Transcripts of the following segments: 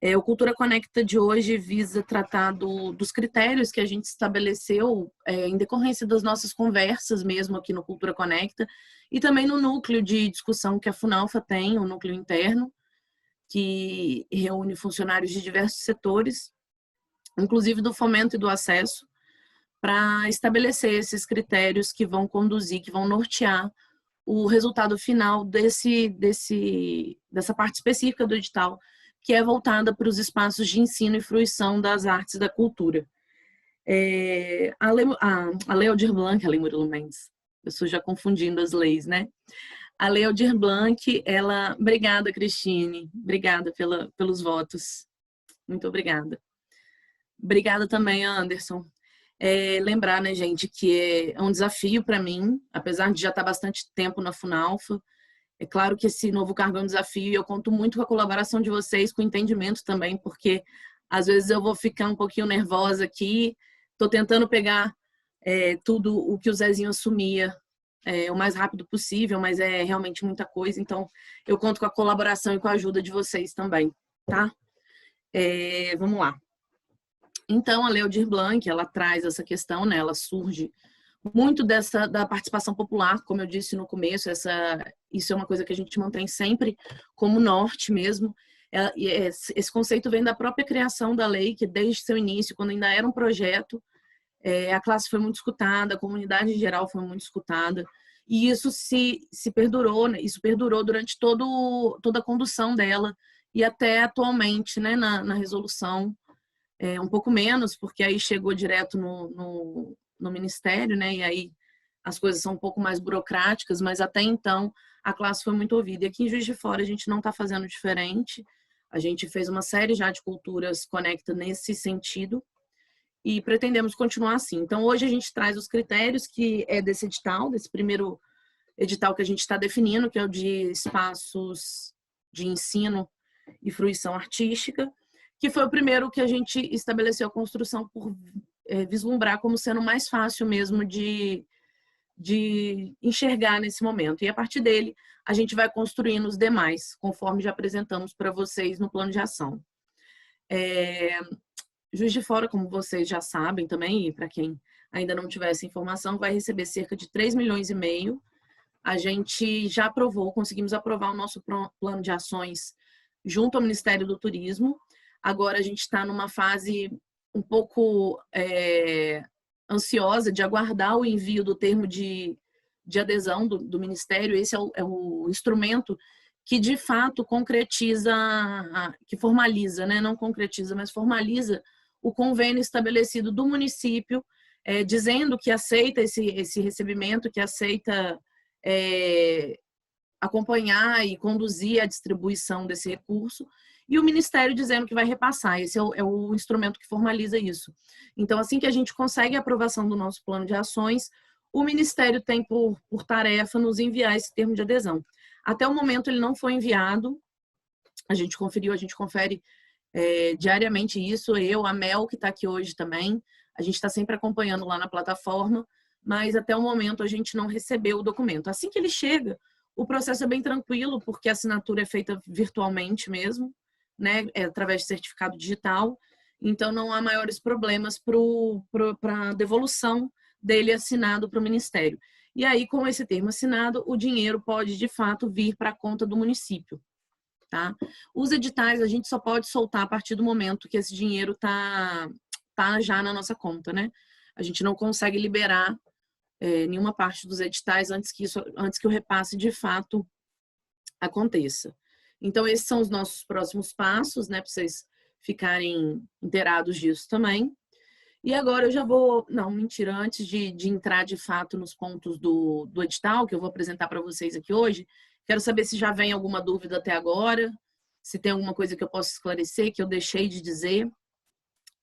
O Cultura Conecta de hoje visa tratar dos critérios que a gente estabeleceu em decorrência das nossas conversas mesmo aqui no Cultura Conecta e também no núcleo de discussão que a Funalfa tem, o núcleo interno, que reúne funcionários de diversos setores, inclusive do fomento e do acesso, para estabelecer esses critérios que vão conduzir, que vão nortear o resultado final dessa parte específica do edital, que é voltada para os espaços de ensino e fruição das artes e da cultura. A Lei Aldir Blanc, a Lei Murilo Mendes, eu estou já confundindo as leis, né? A Lei Aldir Blanc, ela... Obrigada, Cristine. Obrigada pelos votos. Muito obrigada. Obrigada também, Anderson. Lembrar, né, gente, que é um desafio para mim, apesar de já estar bastante tempo na Funalfa. É claro que esse novo cargo é um desafio e eu conto muito com a colaboração de vocês, com o entendimento também, porque às vezes eu vou ficar um pouquinho nervosa aqui, estou tentando pegar tudo o que o Zezinho assumia o mais rápido possível, mas é realmente muita coisa, então eu conto com a colaboração e com a ajuda de vocês também, tá? Vamos lá. Então, a Lei Aldir Blanc, ela traz essa questão, né? Ela surge muito da participação popular, como eu disse no começo, isso é uma coisa que a gente mantém sempre como norte mesmo. Esse conceito vem da própria criação da lei, que desde seu início, quando ainda era um projeto, a classe foi muito escutada, a comunidade em geral foi muito escutada, e isso se perdurou, né? Isso perdurou durante toda a condução dela, e até atualmente, né, na resolução, um pouco menos, porque aí chegou direto no Ministério, né? E aí as coisas são um pouco mais burocráticas, mas até então a classe foi muito ouvida. E aqui em Juiz de Fora a gente não está fazendo diferente. A gente fez uma série já de culturas conecta nesse sentido e pretendemos continuar assim. Então hoje a gente traz os critérios que é desse edital, desse primeiro edital que a gente está definindo, que é o de espaços de ensino e fruição artística, que foi o primeiro que a gente estabeleceu a construção por vislumbrar como sendo mais fácil mesmo de enxergar nesse momento. E a partir dele, a gente vai construindo os demais, conforme já apresentamos para vocês no plano de ação. Juiz de Fora, como vocês já sabem também, e para quem ainda não tiver essa informação, vai receber cerca de 3,5 milhões. A gente já aprovou, conseguimos aprovar o nosso plano de ações junto ao Ministério do Turismo. Agora a gente está numa fase um pouco ansiosa de aguardar o envio do termo de adesão do Ministério. Esse é o instrumento que de fato concretiza, que formaliza, né? Não concretiza, mas formaliza o convênio estabelecido do município, dizendo que aceita esse recebimento, que aceita acompanhar e conduzir a distribuição desse recurso, e o Ministério dizendo que vai repassar. Esse é o instrumento que formaliza isso. Então, assim que a gente consegue a aprovação do nosso plano de ações, o Ministério tem por tarefa nos enviar esse termo de adesão. Até o momento ele não foi enviado, a gente conferiu, a gente confere diariamente isso, a Mel, que está aqui hoje também, a gente está sempre acompanhando lá na plataforma, mas até o momento a gente não recebeu o documento. Assim que ele chega, o processo é bem tranquilo, porque a assinatura é feita virtualmente mesmo, né, através de certificado digital, então não há maiores problemas para a devolução dele assinado para o Ministério. E aí, com esse termo assinado, o dinheiro pode, de fato, vir para a conta do município. Tá? Os editais a gente só pode soltar a partir do momento que esse dinheiro tá já na nossa conta, né? A gente não consegue liberar nenhuma parte dos editais antes que o repasse de fato aconteça. Então, esses são os nossos próximos passos, né? Para vocês ficarem inteirados disso também. E agora eu já vou... Não, mentira, antes de entrar de fato nos pontos do edital, que eu vou apresentar para vocês aqui hoje, quero saber se já vem alguma dúvida até agora, se tem alguma coisa que eu possa esclarecer, que eu deixei de dizer.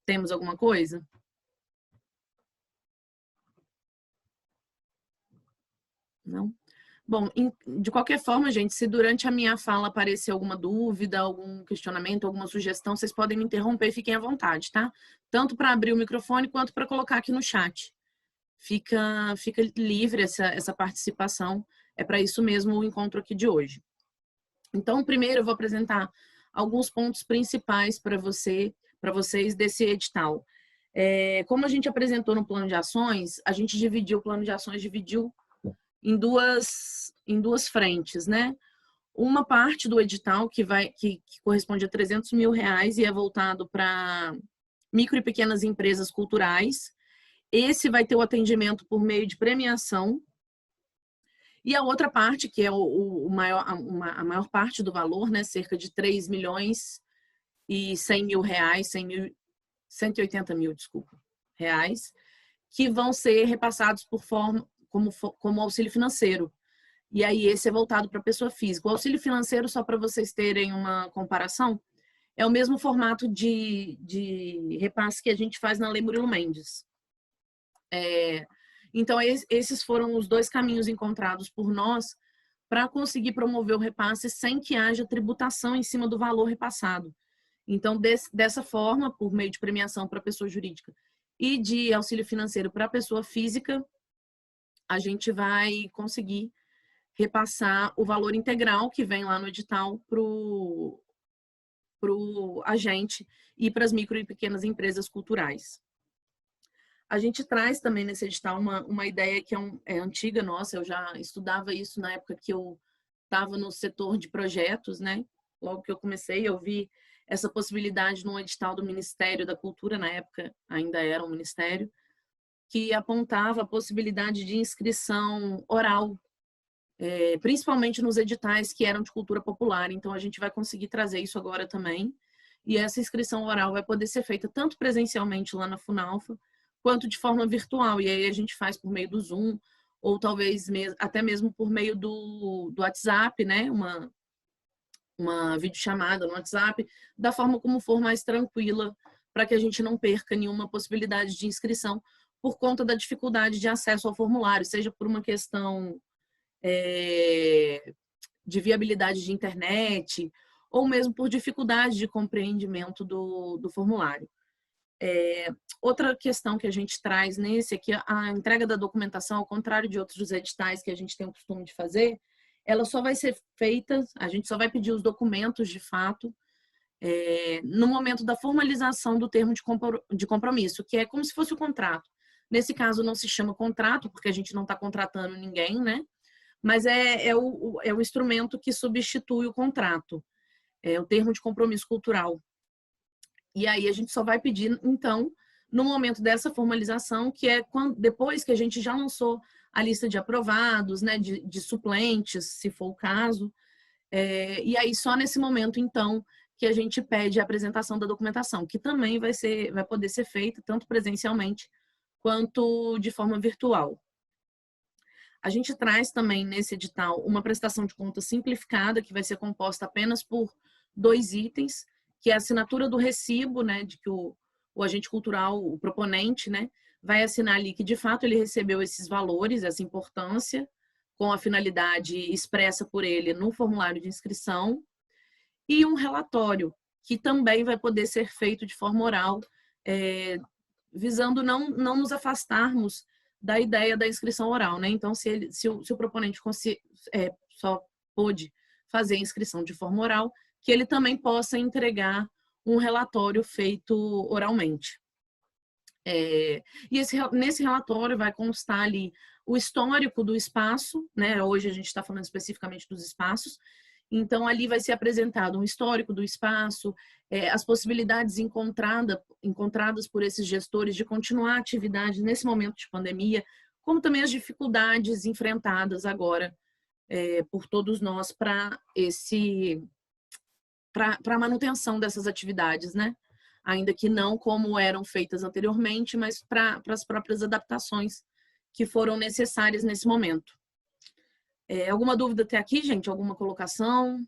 Temos alguma coisa? Não? Bom, de qualquer forma, gente, se durante a minha fala aparecer alguma dúvida, algum questionamento, alguma sugestão, vocês podem me interromper e fiquem à vontade, tá? Tanto para abrir o microfone quanto para colocar aqui no chat. Fica livre essa participação. É para isso mesmo o encontro aqui de hoje. Então, primeiro eu vou apresentar alguns pontos principais para vocês desse edital. Como a gente apresentou no plano de ações, a gente dividiu o plano de ações, dividiu em duas frentes, né? Uma parte do edital que corresponde a R$ 300.000 e é voltado para micro e pequenas empresas culturais. Esse vai ter o atendimento por meio de premiação. E a outra parte, que é a maior parte do valor, né, cerca de R$ 3.100.000, 180 mil, desculpa, reais, que vão ser repassados como auxílio financeiro. E aí esse é voltado para a pessoa física. O auxílio financeiro, só para vocês terem uma comparação, é o mesmo formato de repasse que a gente faz na Lei Murilo Mendes. Então, esses foram os dois caminhos encontrados por nós para conseguir promover o repasse sem que haja tributação em cima do valor repassado. Então, dessa forma, por meio de premiação para a pessoa jurídica e de auxílio financeiro para a pessoa física, a gente vai conseguir repassar o valor integral que vem lá no edital para o agente e para as micro e pequenas empresas culturais. A gente traz também nesse edital uma ideia que é antiga nossa, eu já estudava isso na época que eu estava no setor de projetos, né? Logo que eu comecei, eu vi essa possibilidade no edital do Ministério da Cultura, na época ainda era um ministério, que apontava a possibilidade de inscrição oral, principalmente nos editais que eram de cultura popular. Então, a gente vai conseguir trazer isso agora também. E essa inscrição oral vai poder ser feita tanto presencialmente lá na Funalfa, quanto de forma virtual. E aí a gente faz por meio do Zoom, ou talvez até mesmo por meio do WhatsApp, né? Uma videochamada no WhatsApp, da forma como for mais tranquila, para que a gente não perca nenhuma possibilidade de inscrição por conta da dificuldade de acesso ao formulário, seja por uma questão de viabilidade de internet, ou mesmo por dificuldade de compreendimento do formulário. Outra questão que a gente traz nesse é que a entrega da documentação, ao contrário de outros editais que a gente tem o costume de fazer, ela só vai ser feita, a gente só vai pedir os documentos de fato no momento da formalização do termo de compromisso, que é como se fosse o contrato. Nesse caso não se chama contrato, porque a gente não está contratando ninguém, né? Mas é o instrumento que substitui o contrato, o termo de compromisso cultural. E aí a gente só vai pedir, então, no momento dessa formalização, que é depois que a gente já lançou a lista de aprovados, né, de suplentes, se for o caso, e aí só nesse momento, então, que a gente pede a apresentação da documentação, que também vai poder ser feita tanto presencialmente quanto de forma virtual. A gente traz também nesse edital uma prestação de conta simplificada, que vai ser composta apenas por 2 itens, que é a assinatura do recibo, né, de que o agente cultural, o proponente, né, vai assinar ali que de fato ele recebeu esses valores, essa importância, com a finalidade expressa por ele no formulário de inscrição, e um relatório, que também vai poder ser feito de forma oral, visando não nos afastarmos da ideia da inscrição oral, né? Então, se o proponente só pôde fazer a inscrição de forma oral, que ele também possa entregar um relatório feito oralmente. E nesse relatório vai constar ali o histórico do espaço, né? Hoje a gente está falando especificamente dos espaços, então ali vai ser apresentado um histórico do espaço, as possibilidades encontradas por esses gestores de continuar a atividade nesse momento de pandemia, como também as dificuldades enfrentadas agora por todos nós para a manutenção dessas atividades, né? Ainda que não como eram feitas anteriormente, mas para as próprias adaptações que foram necessárias nesse momento. Alguma dúvida até aqui, gente? Alguma colocação?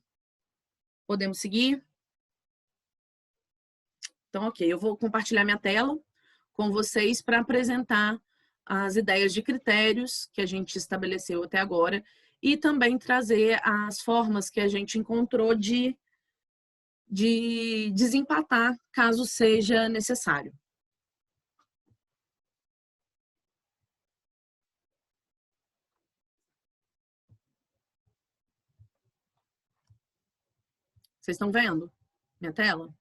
Podemos seguir? Então, ok. Eu vou compartilhar minha tela com vocês para apresentar as ideias de critérios que a gente estabeleceu até agora e também trazer as formas que a gente encontrou de desempatar, caso seja necessário. Vocês estão vendo? minha tela?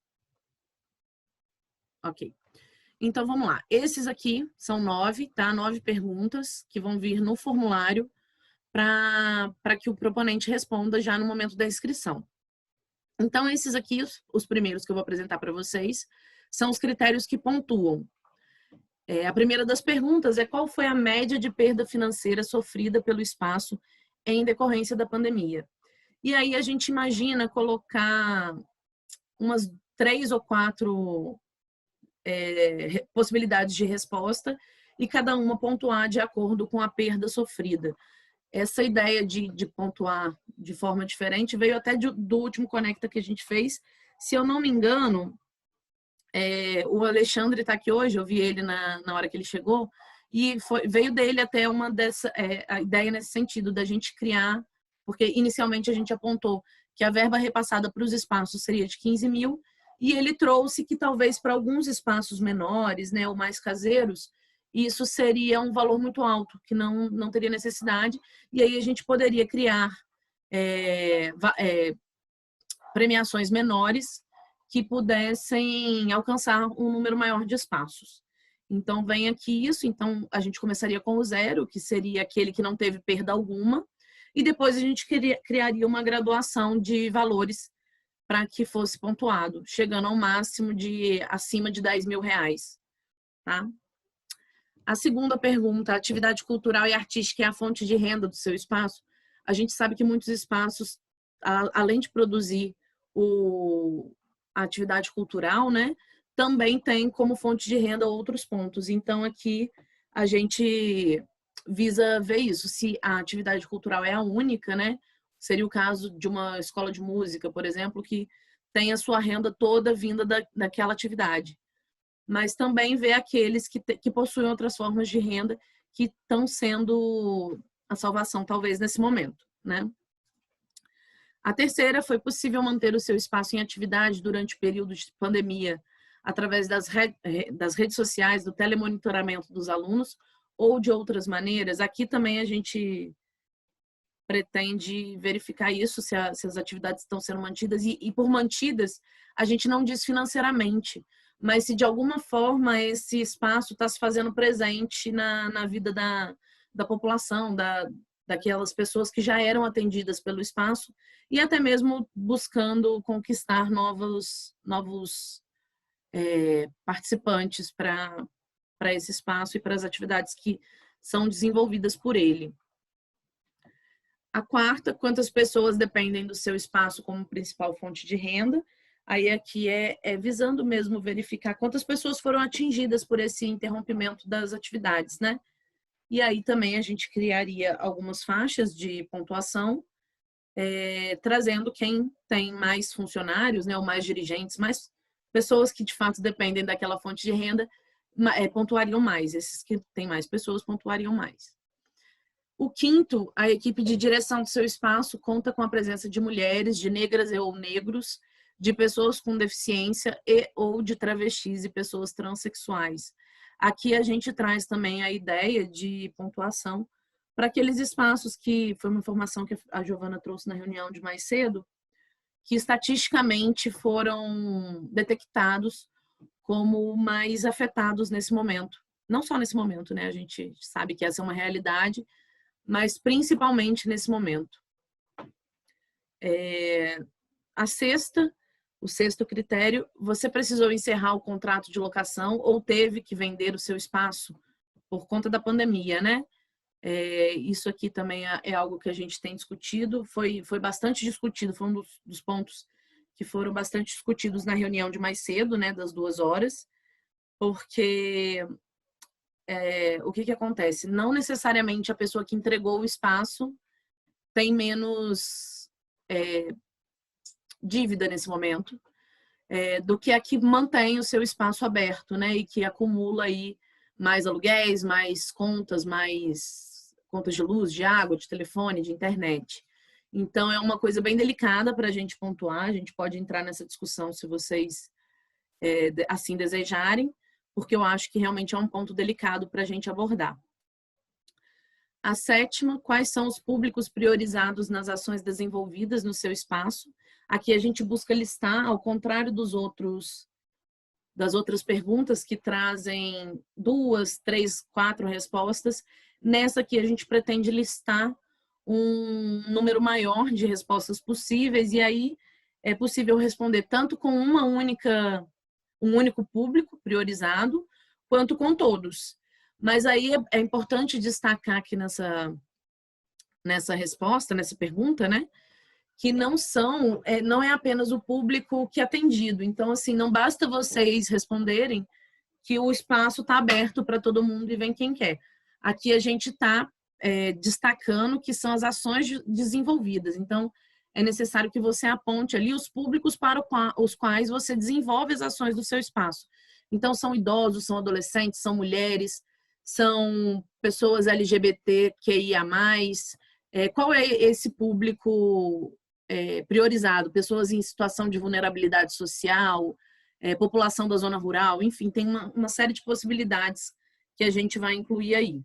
Ok. Então, vamos lá. Esses aqui são 9, tá? 9 perguntas que vão vir no formulário para que o proponente responda já no momento da inscrição. Então, esses aqui, os primeiros que eu vou apresentar para vocês, são os critérios que pontuam. A primeira das perguntas é qual foi a média de perda financeira sofrida pelo espaço em decorrência da pandemia. E aí a gente imagina colocar umas 3 ou 4 possibilidades de resposta e cada uma pontuar de acordo com a perda sofrida. Essa ideia de pontuar de forma diferente veio até do último Conecta que a gente fez. Se eu não me engano, o Alexandre está aqui hoje, eu vi ele na hora que ele chegou, e veio dele até a ideia nesse sentido, da gente criar, porque inicialmente a gente apontou que a verba repassada para os espaços seria de 15 mil, e ele trouxe que talvez para alguns espaços menores, né, ou mais caseiros, isso seria um valor muito alto, que não teria necessidade, e aí a gente poderia criar premiações menores que pudessem alcançar um número maior de espaços. Então, vem aqui isso. Então, a gente começaria com o 0, que seria aquele que não teve perda alguma, e depois a gente criaria uma graduação de valores para que fosse pontuado, chegando ao máximo de acima de 10 mil reais. Tá? A segunda pergunta, a atividade cultural e artística é a fonte de renda do seu espaço? A gente sabe que muitos espaços, além de produzir a atividade cultural, né, também tem como fonte de renda outros pontos. Então, aqui a gente visa ver isso. Se a atividade cultural é a única, né, seria o caso de uma escola de música, por exemplo, que tem a sua renda toda vinda daquela atividade. Mas também ver aqueles que possuem outras formas de renda que estão sendo a salvação, talvez, nesse momento, né? A terceira, foi possível manter o seu espaço em atividade durante o período de pandemia através das redes sociais, do telemonitoramento dos alunos ou de outras maneiras? Aqui também a gente pretende verificar isso, se as atividades estão sendo mantidas. E por mantidas, a gente não diz financeiramente, mas se de alguma forma esse espaço está se fazendo presente na vida da população, daquelas pessoas que já eram atendidas pelo espaço, e até mesmo buscando conquistar novos participantes para esse espaço e para as atividades que são desenvolvidas por ele. A quarta, quantas pessoas dependem do seu espaço como principal fonte de renda? Aí aqui é visando mesmo verificar quantas pessoas foram atingidas por esse interrompimento das atividades, né? E aí também a gente criaria algumas faixas de pontuação, trazendo quem tem mais funcionários, né, ou mais dirigentes, mais pessoas que de fato dependem daquela fonte de renda, pontuariam mais. Esses que têm mais pessoas pontuariam mais. O quinto, a equipe de direção do seu espaço conta com a presença de mulheres, de negras ou negros, de pessoas com deficiência ou de travestis e pessoas transexuais. Aqui a gente traz também a ideia de pontuação para aqueles espaços que foi uma informação que a Giovana trouxe na reunião de mais cedo, que estatisticamente foram detectados como mais afetados nesse momento. Não só nesse momento, né? A gente sabe que essa é uma realidade, mas principalmente nesse momento. O sexto critério, você precisou encerrar o contrato de locação ou teve que vender o seu espaço por conta da pandemia, né? Isso aqui também é algo que a gente tem discutido, foi bastante discutido, foi um dos pontos que foram bastante discutidos na reunião de mais cedo, né, das 2 horas, porque o que acontece? Não necessariamente a pessoa que entregou o espaço tem menos dívida nesse momento do que a que mantém o seu espaço aberto, né? E que acumula aí mais aluguéis, mais contas de luz, de água, de telefone, de internet. Então, é uma coisa bem delicada para a gente pontuar. A gente pode entrar nessa discussão se vocês assim desejarem, porque eu acho que realmente é um ponto delicado para a gente abordar. A sétima, quais são os públicos priorizados nas ações desenvolvidas no seu espaço? Aqui a gente busca listar, ao contrário das outras perguntas que trazem 2, 3, 4 respostas. Nessa aqui a gente pretende listar um número maior de respostas possíveis, e aí é possível responder tanto com um único público priorizado, quanto com todos. Mas aí é importante destacar aqui nessa resposta, nessa pergunta, né, que não é apenas o público que é atendido. Então, assim, não basta vocês responderem que o espaço está aberto para todo mundo e vem quem quer. Aqui a gente está destacando que são as ações desenvolvidas. Então, é necessário que você aponte ali os públicos para os quais você desenvolve as ações do seu espaço. Então, são idosos, são adolescentes, são mulheres, são pessoas LGBTQIA+. Qual é esse público priorizado? Pessoas em situação de vulnerabilidade social, população da zona rural, enfim, tem uma série de possibilidades que a gente vai incluir aí.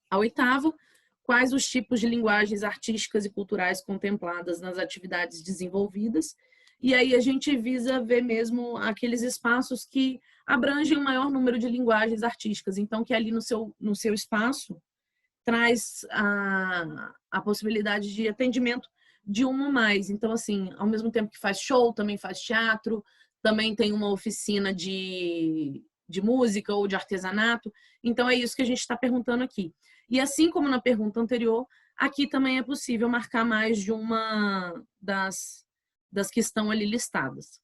A oitava, quais os tipos de linguagens artísticas e culturais contempladas nas atividades desenvolvidas? E aí a gente visa ver mesmo aqueles espaços que abrangem o maior número de linguagens artísticas. Então, que ali no seu espaço traz a possibilidade de atendimento de uma ou mais. Então, assim, ao mesmo tempo que faz show, também faz teatro, também tem uma oficina de música ou de artesanato. Então, é isso que a gente está perguntando aqui. E assim como na pergunta anterior, aqui também é possível marcar mais de uma das que estão ali listadas.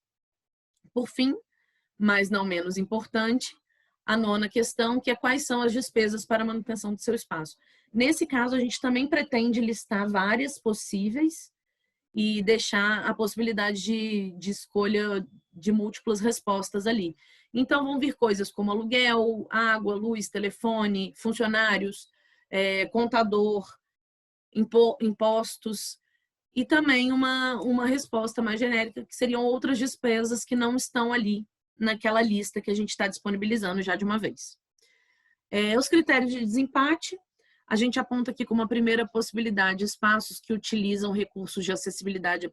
Por fim, mas não menos importante, a nona questão, que é quais são as despesas para a manutenção do seu espaço. Nesse caso, a gente também pretende listar várias possíveis e deixar a possibilidade de escolha de múltiplas respostas ali. Então, vão vir coisas como aluguel, água, luz, telefone, funcionários, contador, impostos, e também uma resposta mais genérica, que seriam outras despesas que não estão ali naquela lista que a gente está disponibilizando já de uma vez. Os critérios de desempate, a gente aponta aqui como a primeira possibilidade espaços que utilizam recursos de acessibilidade a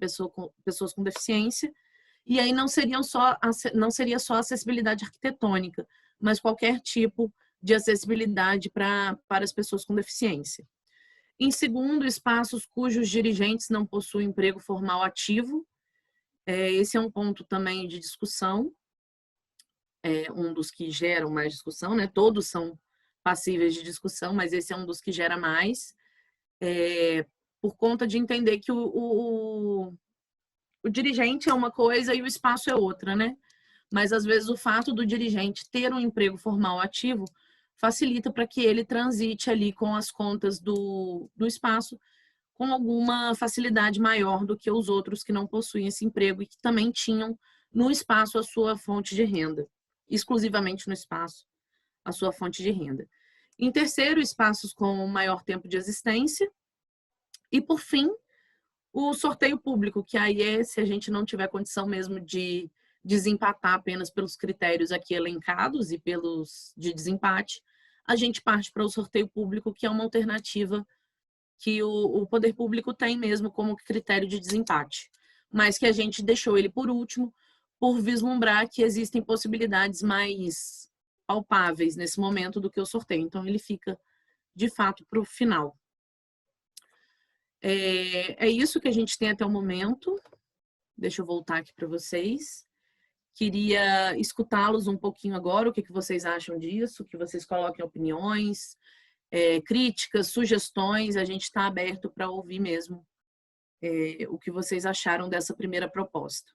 pessoas com deficiência, e aí não seria só acessibilidade arquitetônica, mas qualquer tipo de acessibilidade para as pessoas com deficiência. Em segundo, espaços cujos dirigentes não possuem emprego formal ativo. Esse é um ponto também de discussão, um dos que geram mais discussão, né? Todos são passíveis de discussão, mas esse é um dos que gera mais, por conta de entender que o dirigente é uma coisa e o espaço é outra, né? Mas, às vezes, o fato do dirigente ter um emprego formal ativo facilita para que ele transite ali com as contas do espaço com alguma facilidade maior do que os outros que não possuem esse emprego e que também tinham no espaço a sua fonte de renda, exclusivamente no espaço a sua fonte de renda. Em terceiro, espaços com maior tempo de existência. E, por fim, o sorteio público, que aí se a gente não tiver condição mesmo de desempatar apenas pelos critérios aqui elencados e pelos de desempate, a gente parte para o sorteio público, que é uma alternativa que o poder público tem mesmo como critério de desempate, mas que a gente deixou ele por último, por vislumbrar que existem possibilidades mais palpáveis nesse momento do que o sorteio. Então, ele fica, de fato, para o final. É isso que a gente tem até o momento. Deixa eu voltar aqui para vocês. Queria escutá-los um pouquinho agora, o que vocês acham disso, que vocês coloquem opiniões, críticas, sugestões. A gente está aberto para ouvir mesmo o que vocês acharam dessa primeira proposta.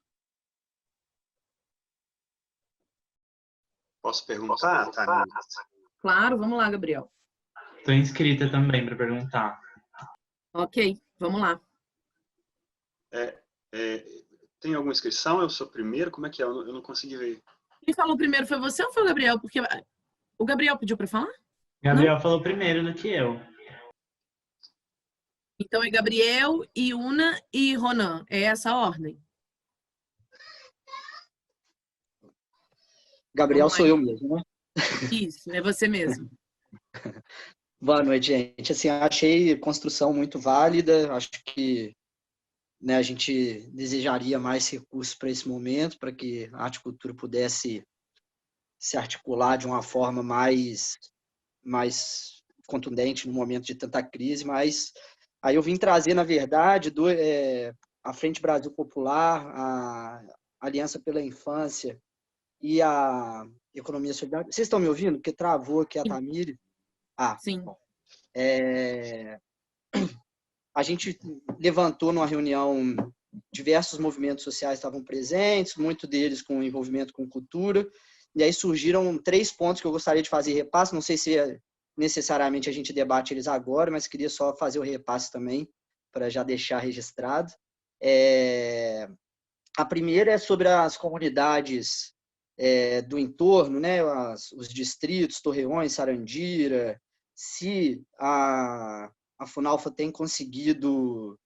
Posso perguntar, Tânia? Claro, vamos lá, Gabriel. Estou inscrita também para perguntar. Ok, vamos lá. Tem alguma inscrição? Eu sou primeiro? Como é que é? Eu não consegui ver. Quem falou primeiro foi você ou foi o Gabriel? Porque o Gabriel pediu para falar? Gabriel Não? falou primeiro do que eu. Então é Gabriel, Iuna e Ronan. É essa a ordem? Gabriel sou eu mesmo, né? Isso, é você mesmo. Boa noite, gente. Assim, achei a construção muito válida, acho que né, a gente desejaria mais recursos para esse momento, para que a arte e cultura pudesse se articular de uma forma mais contundente no momento de tanta crise, mas aí eu vim trazer, na verdade, a Frente Brasil Popular, a Aliança pela Infância e a Economia Solidária. Vocês estão me ouvindo? Porque travou aqui a Tamires. Sim. Bom. A gente levantou numa reunião, diversos movimentos sociais estavam presentes, muitos deles com envolvimento com cultura, e aí surgiram 3 pontos que eu gostaria de fazer repasse, não sei se necessariamente a gente debate eles agora, mas queria só fazer o repasse também, para já deixar registrado. A primeira é sobre as comunidades do entorno, né, os distritos, Torreões, Sarandira, se a Funalfa tem conseguido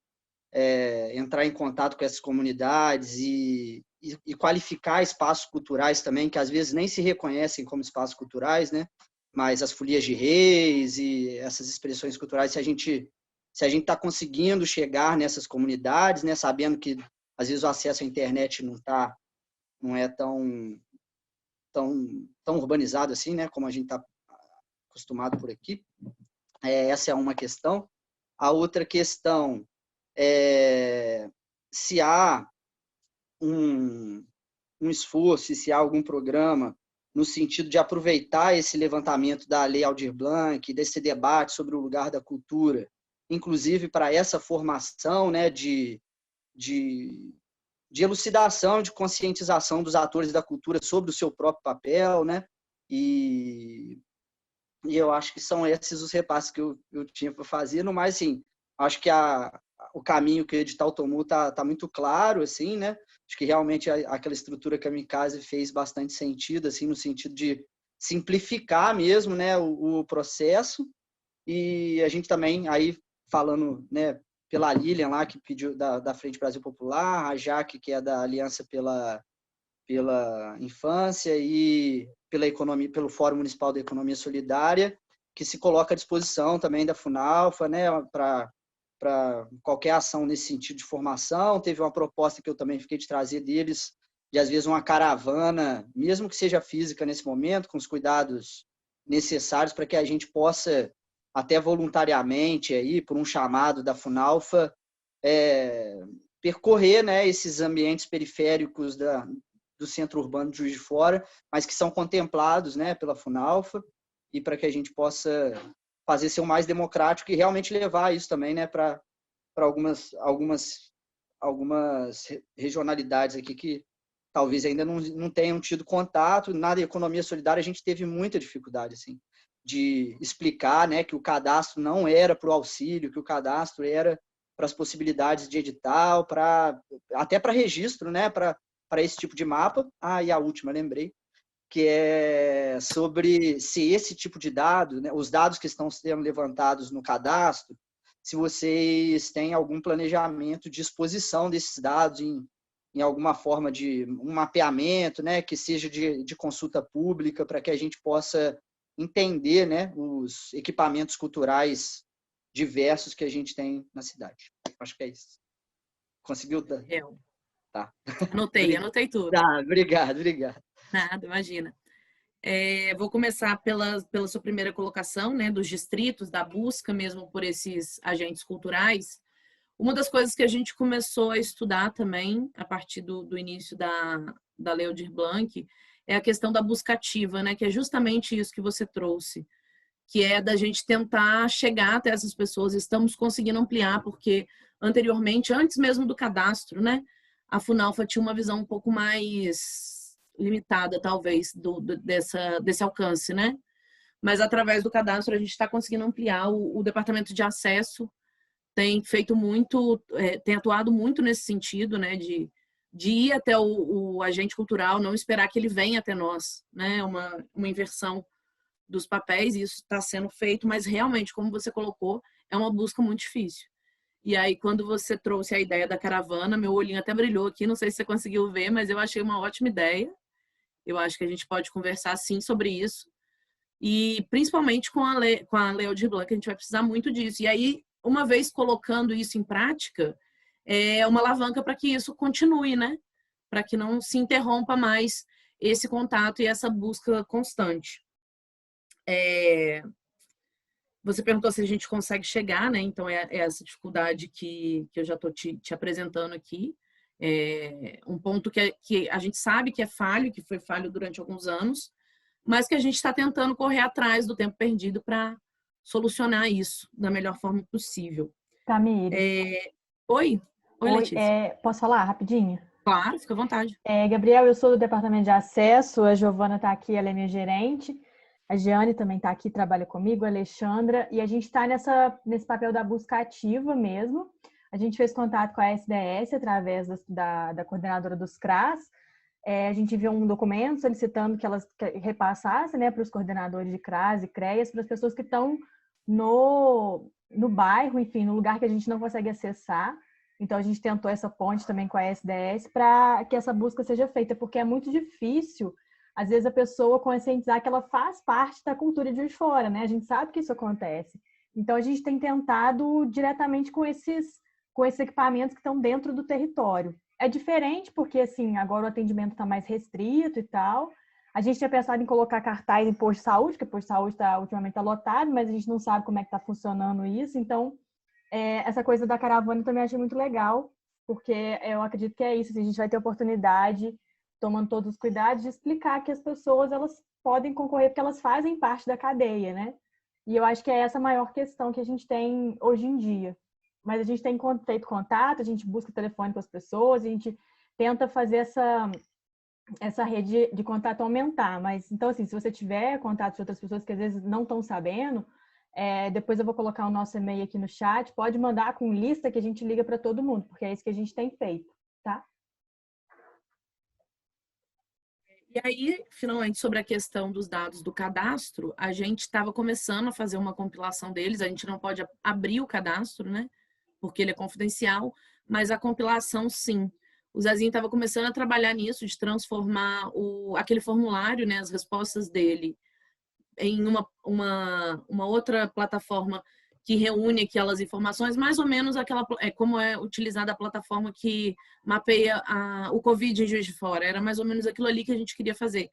entrar em contato com essas comunidades e qualificar espaços culturais também, que às vezes nem se reconhecem como espaços culturais, né? Mas as folias de reis e essas expressões culturais, se a gente está conseguindo chegar nessas comunidades, né, sabendo que às vezes o acesso à internet não é tão urbanizado assim, né, como a gente está acostumado por aqui. Essa é uma questão. A outra questão é se há um esforço, se há algum programa no sentido de aproveitar esse levantamento da Lei Aldir Blanc, desse debate sobre o lugar da cultura, inclusive para essa formação, né, de elucidação, de conscientização dos atores da cultura sobre o seu próprio papel, né? E eu acho que são esses os repasses que eu tinha para fazer. No mais, assim, acho que o caminho que o edital tomou tá muito claro, assim, né? Acho que realmente aquela estrutura que a Kamikaze fez bastante sentido, assim, no sentido de simplificar mesmo, né, o processo. E a gente também, aí falando, né, pela Lilian lá, que pediu da Frente Brasil Popular, a Jaque, que é da Aliança pela Infância, e pelo Fórum Municipal da Economia Solidária, que se coloca à disposição também da Funalfa, né, para qualquer ação nesse sentido de formação. Teve uma proposta que eu também fiquei de trazer deles, de às vezes uma caravana, mesmo que seja física nesse momento, com os cuidados necessários para que a gente possa, até voluntariamente, aí, por um chamado da Funalfa, percorrer, né, esses ambientes periféricos do centro urbano de Juiz de Fora, mas que são contemplados, né, pela Funalfa, e para que a gente possa fazer ser o mais democrático e realmente levar isso também, né, para algumas regionalidades aqui que talvez ainda não tenham tido contato. Na economia solidária a gente teve muita dificuldade, assim, de explicar, né, que o cadastro não era para o auxílio, que o cadastro era para as possibilidades de edital, até para registro, né, para esse tipo de mapa. E a última, lembrei, que é sobre se esse tipo de dado, né, os dados que estão sendo levantados no cadastro, se vocês têm algum planejamento de exposição desses dados em alguma forma de um mapeamento, né, que seja de consulta pública, para que a gente possa entender, né, os equipamentos culturais diversos que a gente tem na cidade. Acho que é isso. Conseguiu? Tá. Anotei tudo. Tá, obrigado. Nada, imagina. Vou começar pela sua primeira colocação, né, dos distritos, da busca mesmo por esses agentes culturais. Uma das coisas que a gente começou a estudar também, a partir do início da Lei Aldir Blanc, é a questão da busca ativa, né, que é justamente isso que você trouxe, que é da gente tentar chegar até essas pessoas. Estamos conseguindo ampliar, porque anteriormente, antes mesmo do cadastro, né, a Funalfa tinha uma visão um pouco mais limitada, talvez, desse alcance, né? Mas através do cadastro a gente está conseguindo ampliar. O departamento de acesso tem feito muito, tem atuado muito nesse sentido, né? De ir até o agente cultural, não esperar que ele venha até nós, né? Uma inversão dos papéis, e isso está sendo feito, mas realmente, como você colocou, é uma busca muito difícil. E aí, quando você trouxe a ideia da caravana, meu olhinho até brilhou aqui, não sei se você conseguiu ver, mas eu achei uma ótima ideia. Eu acho que a gente pode conversar, sim, sobre isso. E, principalmente, com a Lei Aldir Blanc, a gente vai precisar muito disso. E aí, uma vez colocando isso em prática, é uma alavanca para que isso continue, né? Para que não se interrompa mais esse contato e essa busca constante. Você perguntou se a gente consegue chegar, né? Então, é essa dificuldade que eu já estou te apresentando aqui. Um ponto que a gente sabe que é falho, que foi falho durante alguns anos, mas que a gente está tentando correr atrás do tempo perdido para solucionar isso da melhor forma possível. Tamires. Oi, Letícia. Posso falar rapidinho? Claro, fica à vontade. Gabriel, eu sou do departamento de acesso, a Giovana está aqui, ela é minha gerente, a Jeane também está aqui, trabalha comigo, a Alexandra, e a gente está nesse papel da busca ativa mesmo. A gente fez contato com a SDS através da coordenadora dos CRAS. A gente enviou um documento solicitando que elas repassassem, né, para os coordenadores de CRAS e CREAS, para as pessoas que estão no bairro, enfim, no lugar que a gente não consegue acessar. Então, a gente tentou essa ponte também com a SDS para que essa busca seja feita, porque é muito difícil, às vezes, a pessoa conscientizar que ela faz parte da cultura de Juiz de Fora, né? A gente sabe que isso acontece. Então, a gente tem tentado diretamente com esses equipamentos que estão dentro do território. É diferente porque, assim, agora o atendimento está mais restrito e tal. A gente tinha pensado em colocar cartaz em posto de saúde, porque o posto de saúde ultimamente está lotado, mas a gente não sabe como é que está funcionando isso. Então, essa coisa da caravana eu também achei muito legal, porque eu acredito que é isso. A gente vai ter oportunidade, tomando todos os cuidados, de explicar que as pessoas elas podem concorrer porque elas fazem parte da cadeia, né? E eu acho que é essa a maior questão que a gente tem hoje em dia. Mas a gente tem feito contato, a gente busca telefone com as pessoas, a gente tenta fazer essa rede de contato aumentar. Mas, então, assim, se você tiver contato de outras pessoas que às vezes não estão sabendo, depois eu vou colocar o nosso e-mail aqui no chat, pode mandar com lista que a gente liga para todo mundo, porque é isso que a gente tem feito, tá? E aí, finalmente, sobre a questão dos dados do cadastro, a gente estava começando a fazer uma compilação deles, a gente não pode abrir o cadastro, né? Porque ele é confidencial, mas a compilação, sim. O Zezinho estava começando a trabalhar nisso, de transformar aquele formulário, né, as respostas dele, em uma outra plataforma que reúne aquelas informações, mais ou menos como é utilizada a plataforma que mapeia o Covid em Juiz de Fora. Era mais ou menos aquilo ali que a gente queria fazer,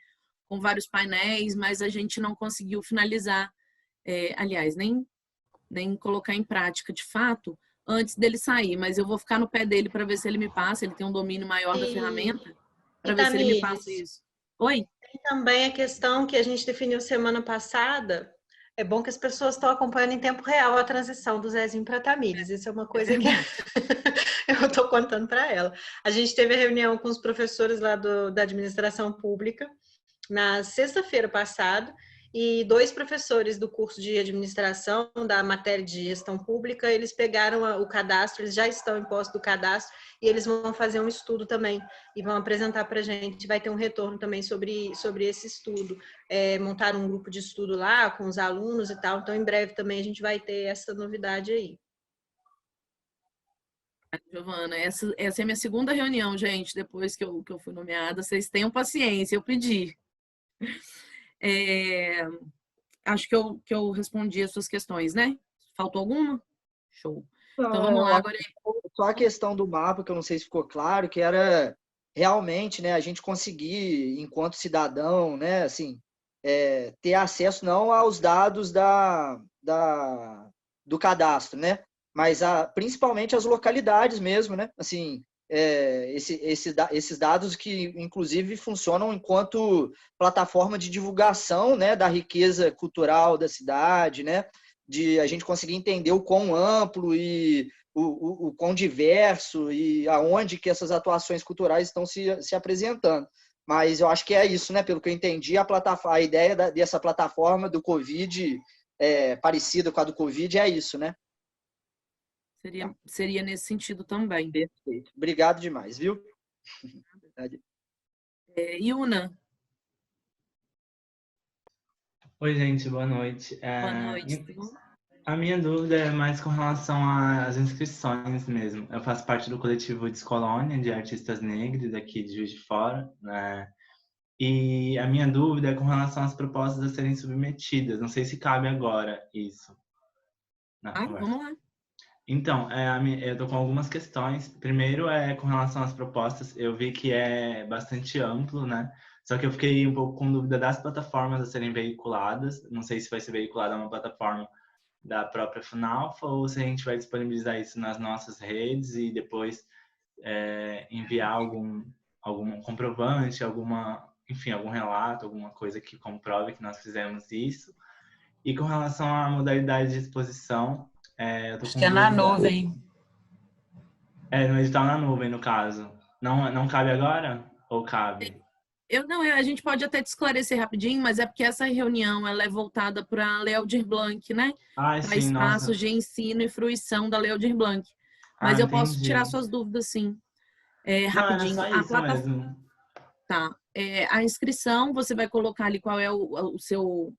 com vários painéis, mas a gente não conseguiu finalizar, aliás, nem colocar em prática de fato, antes dele sair. Mas eu vou ficar no pé dele para ver se ele me passa, ele tem um domínio maior da ferramenta, para ver se ele me passa isso. Oi? Tem também a questão que a gente definiu semana passada. É bom que as pessoas estão acompanhando em tempo real a transição do Zezinho para a Tamires. Isso é uma coisa que eu estou contando para ela. A gente teve a reunião com os professores lá da administração pública na sexta-feira passada, e 2 professores do curso de administração da matéria de gestão pública, eles pegaram o cadastro, eles já estão em posse do cadastro, e eles vão fazer um estudo também, e vão apresentar para a gente, vai ter um retorno também sobre esse estudo. Montaram um grupo de estudo lá, com os alunos e tal, então em breve também a gente vai ter essa novidade aí. Giovana, essa é a minha segunda reunião, gente, depois que eu fui nomeada. Vocês tenham paciência, eu pedi. Acho que eu respondi as suas questões, né? Faltou alguma? Show. Então vamos lá. Agora... Só a questão do mapa, que eu não sei se ficou claro, que era realmente, né, a gente conseguir, enquanto cidadão, né, assim, ter acesso não aos dados do cadastro, né, mas principalmente as localidades mesmo, né, assim, esses dados que, inclusive, funcionam enquanto plataforma de divulgação, né, da riqueza cultural da cidade, né, de a gente conseguir entender o quão amplo e o quão diverso e aonde que essas atuações culturais estão se apresentando. Mas eu acho que é isso, né, pelo que eu entendi, a ideia dessa plataforma do Covid, parecida com a do Covid, é isso, né? Seria nesse sentido também. Perfeito. Obrigado demais, viu? Yuna. Oi, gente, boa noite. Boa noite. A minha dúvida é mais com relação às inscrições mesmo. Eu faço parte do coletivo Descolônia, de artistas negros aqui de Juiz de Fora, né? E a minha dúvida é com relação às propostas a serem submetidas. Não sei se cabe agora isso na conversa. Vamos lá. Então, eu tô com algumas questões. Primeiro com relação às propostas, eu vi que é bastante amplo, né? Só que eu fiquei um pouco com dúvida das plataformas a serem veiculadas. Não sei se vai ser veiculada uma plataforma da própria Funalfa ou se a gente vai disponibilizar isso nas nossas redes e depois enviar algum comprovante, enfim, algum relato, alguma coisa que comprove que nós fizemos isso. E com relação à modalidade de exposição, eu tô Acho com que é na dúvida. nuvem. No edital na nuvem, no caso. Não cabe agora? Ou cabe? A gente pode até te esclarecer rapidinho, mas é porque essa reunião ela é voltada para a Lei Aldir Blanc, né? Ai, Para sim, nossa. espaços de ensino e fruição da Lei Aldir Blanc. Mas eu posso tirar Entendi. suas dúvidas, sim. Não, era Rapidinho. só isso mesmo. Tá. A inscrição, você vai colocar ali qual é o seu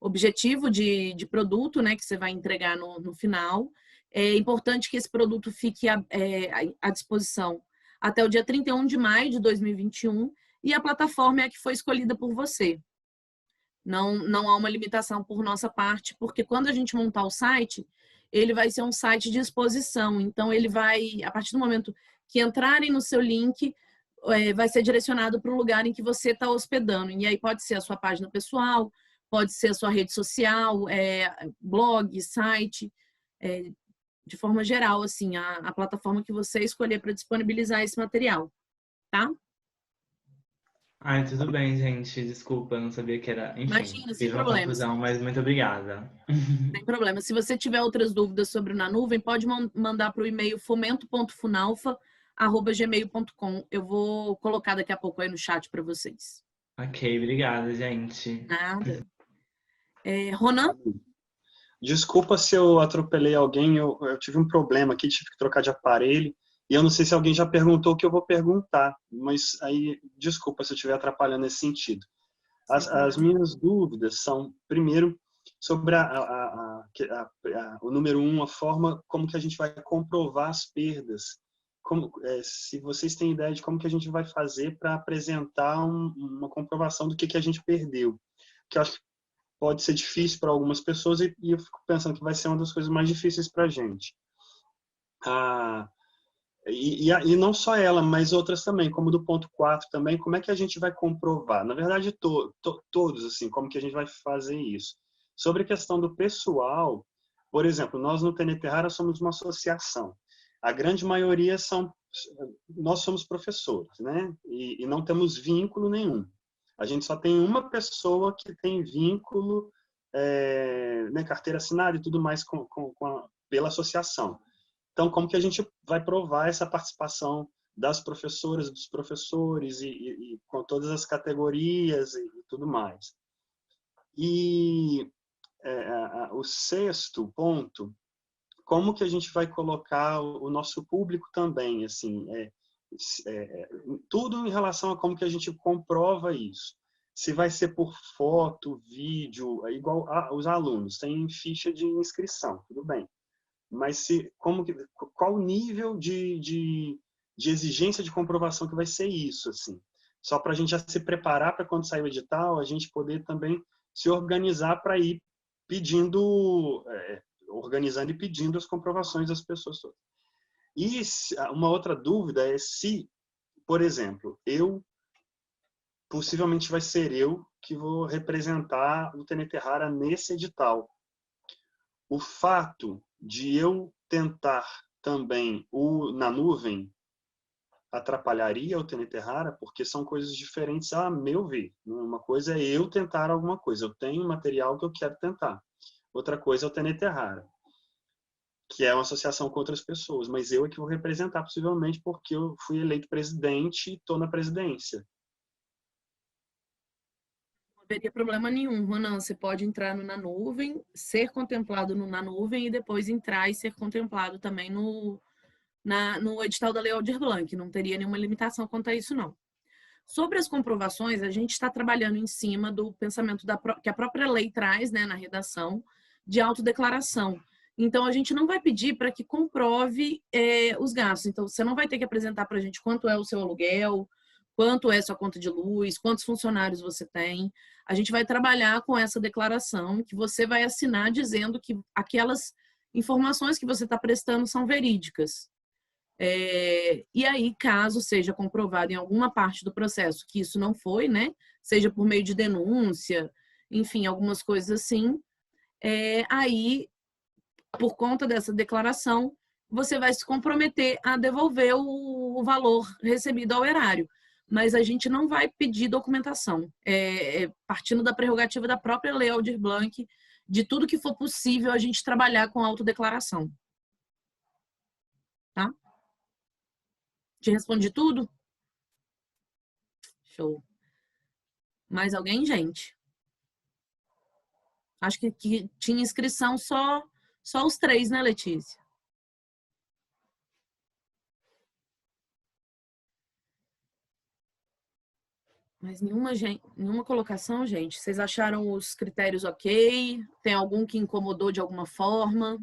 objetivo de produto, né? Que você vai entregar no final. É importante que esse produto fique à disposição até o dia 31 de maio de 2021 e a plataforma é a que foi escolhida por você. Não há uma limitação por nossa parte, porque quando a gente montar o site, ele vai ser um site de exposição. Então, ele vai, a partir do momento que entrarem no seu link, vai ser direcionado para o lugar em que você está hospedando. E aí pode ser a sua página pessoal, pode ser a sua rede social, blog, site, de forma geral, assim, a plataforma que você escolher para disponibilizar esse material, tá? Tudo bem, gente. Desculpa, não sabia que era. Enfim, Imagina, sem fiz uma problemas. confusão, mas muito obrigada. Sem problema. Se você tiver outras dúvidas sobre o Na Nuvem, pode mandar para o e-mail fomento.funalfa@gmail.com. Eu vou colocar daqui a pouco aí no chat para vocês. Ok, obrigada, gente. Nada. Ronan? Desculpa se eu atropelei alguém, eu tive um problema aqui, tive que trocar de aparelho, e eu não sei se alguém já perguntou o que eu vou perguntar, mas aí, desculpa se eu estiver atrapalhando nesse sentido. As minhas dúvidas são, primeiro, sobre o número 1, a forma como que a gente vai comprovar as perdas. Se vocês têm ideia de como que a gente vai fazer para apresentar uma comprovação do que a gente perdeu. Que eu acho que pode ser difícil para algumas pessoas e eu fico pensando que vai ser uma das coisas mais difíceis para a gente. E não só ela, mas outras também, como do ponto 4 também, como é que a gente vai comprovar? Na verdade, todos, assim, como que a gente vai fazer isso? Sobre a questão do pessoal, por exemplo, nós no TNT Rara somos uma associação. A grande maioria nós somos professores, né? E não temos vínculo nenhum. A gente só tem uma pessoa que tem vínculo, né, carteira assinada e tudo mais pela associação. Então, como que a gente vai provar essa participação das professoras, dos professores e com todas as categorias e tudo mais? E o sexto ponto, como que a gente vai colocar o nosso público também, assim, tudo em relação a como que a gente comprova isso. Se vai ser por foto, vídeo, igual os alunos, tem ficha de inscrição, tudo bem. Mas qual o nível de exigência de comprovação que vai ser isso, assim? Só para a gente já se preparar para quando sair o edital, a gente poder também se organizar para ir pedindo, organizando e pedindo as comprovações das pessoas todas. E uma outra dúvida é se, por exemplo, possivelmente vai ser eu que vou representar o TNT Rara nesse edital. O fato de eu tentar também na nuvem atrapalharia o TNT Rara, porque são coisas diferentes a meu ver. Uma coisa é eu tentar alguma coisa, eu tenho material que eu quero tentar. Outra coisa é o TNT Rara, que é uma associação com outras pessoas, mas eu é que vou representar possivelmente porque eu fui eleito presidente e estou na presidência. Não teria problema nenhum, Ronan. Você pode entrar na nuvem, ser contemplado na nuvem e depois entrar e ser contemplado também no edital da Lei Aldir Blanc. Não teria nenhuma limitação quanto a isso, não. Sobre as comprovações, a gente está trabalhando em cima do pensamento que a própria lei traz, né, na redação, de autodeclaração. Então, a gente não vai pedir para que comprove os gastos. Então, você não vai ter que apresentar para a gente quanto é o seu aluguel, quanto é a sua conta de luz, quantos funcionários você tem. A gente vai trabalhar com essa declaração que você vai assinar dizendo que aquelas informações que você está prestando são verídicas. E aí, caso seja comprovado em alguma parte do processo que isso não foi, né? Seja por meio de denúncia, enfim, algumas coisas assim, aí, por conta dessa declaração, você vai se comprometer a devolver o valor recebido ao erário. Mas a gente não vai pedir documentação. Partindo da prerrogativa da própria Lei Aldir Blanc, de tudo que for possível a gente trabalhar com autodeclaração. Tá? Te respondi tudo? Show. Mais alguém, gente? Acho que tinha inscrição só os 3, né, Letícia? Mas nenhuma colocação, gente. Vocês acharam os critérios ok? Tem algum que incomodou de alguma forma?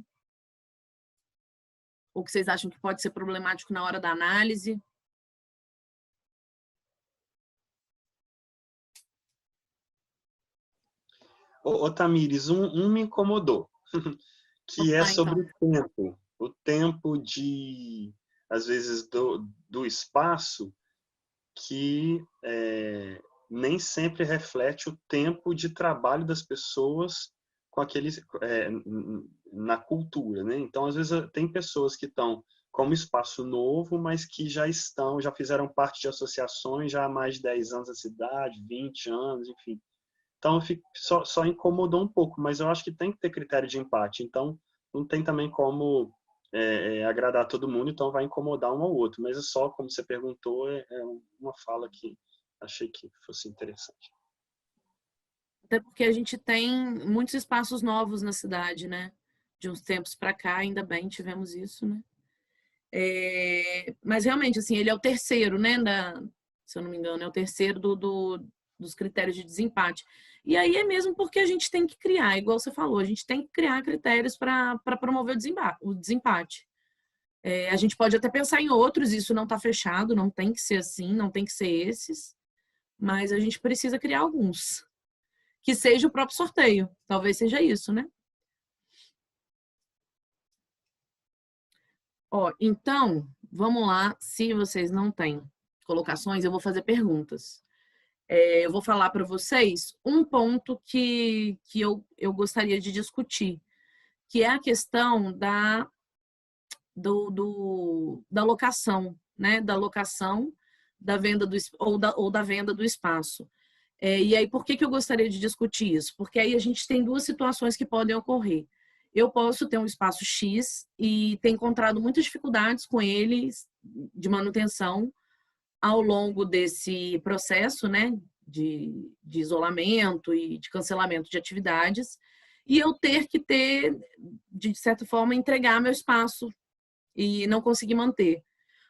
Ou que vocês acham que pode ser problemático na hora da análise? Ô Tamires, um me incomodou, que é sobre então. o tempo. O tempo de, às vezes, do espaço que nem sempre reflete o tempo de trabalho das pessoas com aqueles, na cultura, né? Então, às vezes, tem pessoas que estão como espaço novo, mas que já fizeram parte de associações já há mais de 10 anos na cidade, 20 anos, enfim. Então, só incomodou um pouco, mas eu acho que tem que ter critério de empate. Então, não tem também como agradar todo mundo, então vai incomodar um ao outro. Mas é só, como você perguntou, uma fala que achei que fosse interessante. Até porque a gente tem muitos espaços novos na cidade, né? De uns tempos para cá, ainda bem tivemos isso, né? Mas realmente, assim, ele é o terceiro, né? Se eu não me engano, é o terceiro dos critérios de desempate. E aí é mesmo porque a gente tem que criar, igual você falou, a gente tem que criar critérios para promover o desempate. A gente pode até pensar em outros, isso não está fechado, não tem que ser assim, não tem que ser esses, mas a gente precisa criar alguns. Que seja o próprio sorteio, talvez seja isso, né? Então, vamos lá, se vocês não têm colocações, eu vou fazer perguntas. Eu vou falar para vocês um ponto que eu gostaria de discutir, que é a questão da locação, né? Da locação, da venda ou da venda do espaço. E aí, por que eu gostaria de discutir isso? Porque aí a gente tem duas situações que podem ocorrer. Eu posso ter um espaço X e ter encontrado muitas dificuldades com eles de manutenção ao longo desse processo, né, de isolamento e de cancelamento de atividades, e eu ter que de certa forma, entregar meu espaço e não conseguir manter.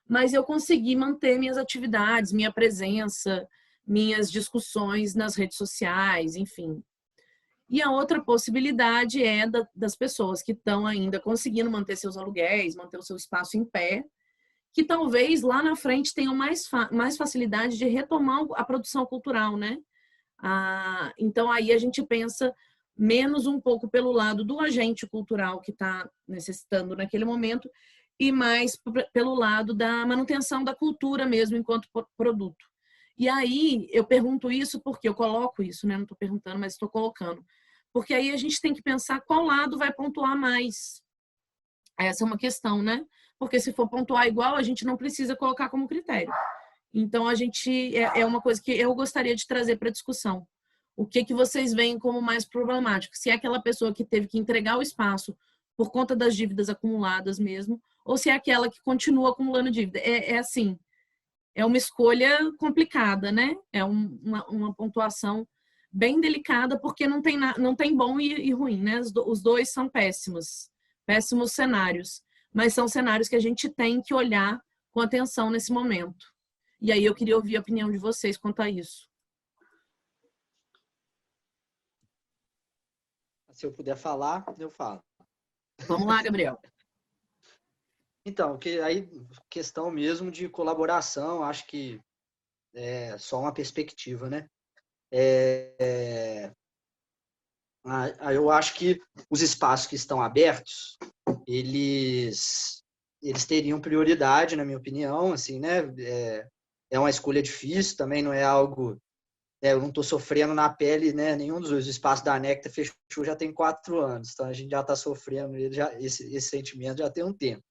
Mas eu consegui manter minhas atividades, minha presença, minhas discussões nas redes sociais, enfim. E a outra possibilidade é das pessoas que estão ainda conseguindo manter seus aluguéis, manter o seu espaço em pé, que talvez lá na frente tenham mais facilidade de retomar a produção cultural, né? Então aí a gente pensa menos um pouco pelo lado do agente cultural que está necessitando naquele momento e mais pelo lado da manutenção da cultura mesmo enquanto produto. E aí eu pergunto isso porque eu coloco isso, né? Não estou perguntando, mas estou colocando. Porque aí a gente tem que pensar qual lado vai pontuar mais. Essa é uma questão, né? Porque se for pontuar igual, a gente não precisa colocar como critério. Então, a gente é uma coisa que eu gostaria de trazer para a discussão. O que vocês veem como mais problemático? Se é aquela pessoa que teve que entregar o espaço por conta das dívidas acumuladas mesmo, ou se é aquela que continua acumulando dívida. Assim, é uma escolha complicada, né? É uma pontuação bem delicada, porque não tem bom e ruim, né? Os dois são péssimos cenários, mas são cenários que a gente tem que olhar com atenção nesse momento. E aí eu queria ouvir a opinião de vocês quanto a isso. Se eu puder falar, eu falo. Vamos lá, Gabriel. Então, aí questão mesmo de colaboração, acho que é só uma perspectiva, né? Eu acho que os espaços que estão abertos, eles teriam prioridade, na minha opinião, assim, né? É uma escolha difícil, também não é algo... eu não estou sofrendo na pele, né? Nenhum dos dois. O espaço da Necta fechou já tem 4 anos, então a gente já está sofrendo esse sentimento já tem um tempo.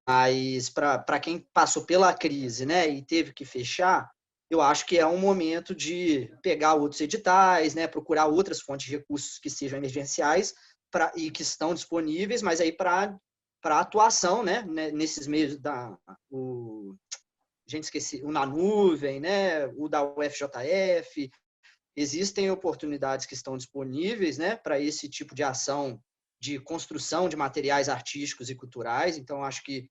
Mas para quem passou pela crise, né, e teve que fechar, eu acho que é um momento de pegar outros editais, né, procurar outras fontes de recursos que sejam emergenciais e que estão disponíveis, mas aí para atuação, né, nesses meios gente, esqueci, o Na Nuvem, né, o da UFJF, existem oportunidades que estão disponíveis, né, para esse tipo de ação de construção de materiais artísticos e culturais. Então, acho que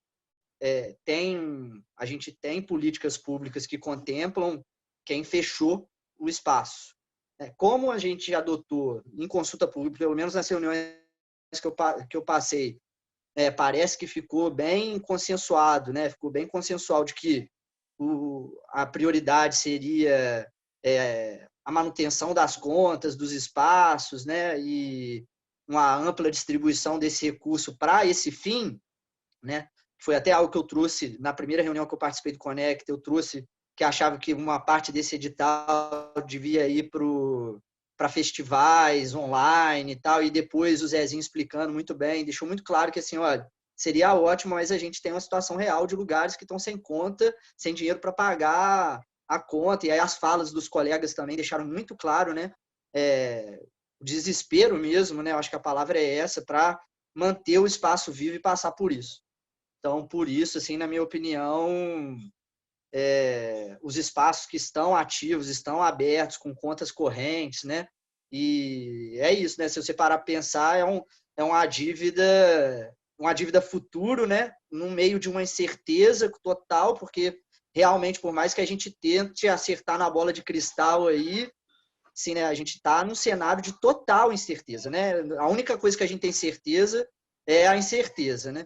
a gente tem políticas públicas que contemplam quem fechou o espaço. Como a gente adotou em consulta pública, pelo menos nas reuniões que eu passei, parece que ficou bem consensuado, né? Ficou bem consensual de que a prioridade seria a manutenção das contas, dos espaços, né? E uma ampla distribuição desse recurso para esse fim, né? Foi até algo que eu trouxe na primeira reunião que eu participei do Conecta, eu trouxe que achava que uma parte desse edital devia ir para festivais online e tal, e depois o Zezinho explicando muito bem, deixou muito claro que assim, olha, seria ótimo, mas a gente tem uma situação real de lugares que estão sem conta, sem dinheiro para pagar a conta, e aí as falas dos colegas também deixaram muito claro, né, o desespero mesmo, né, eu acho que a palavra é essa, para manter o espaço vivo e passar por isso. Então, por isso, assim, na minha opinião, os espaços que estão ativos, estão abertos, com contas correntes, né? E é isso, né? Se você parar para pensar, é uma dívida futuro, né? No meio de uma incerteza total, porque realmente, por mais que a gente tente acertar na bola de cristal aí, assim, né? A gente está num cenário de total incerteza, né? A única coisa que a gente tem certeza é a incerteza, né?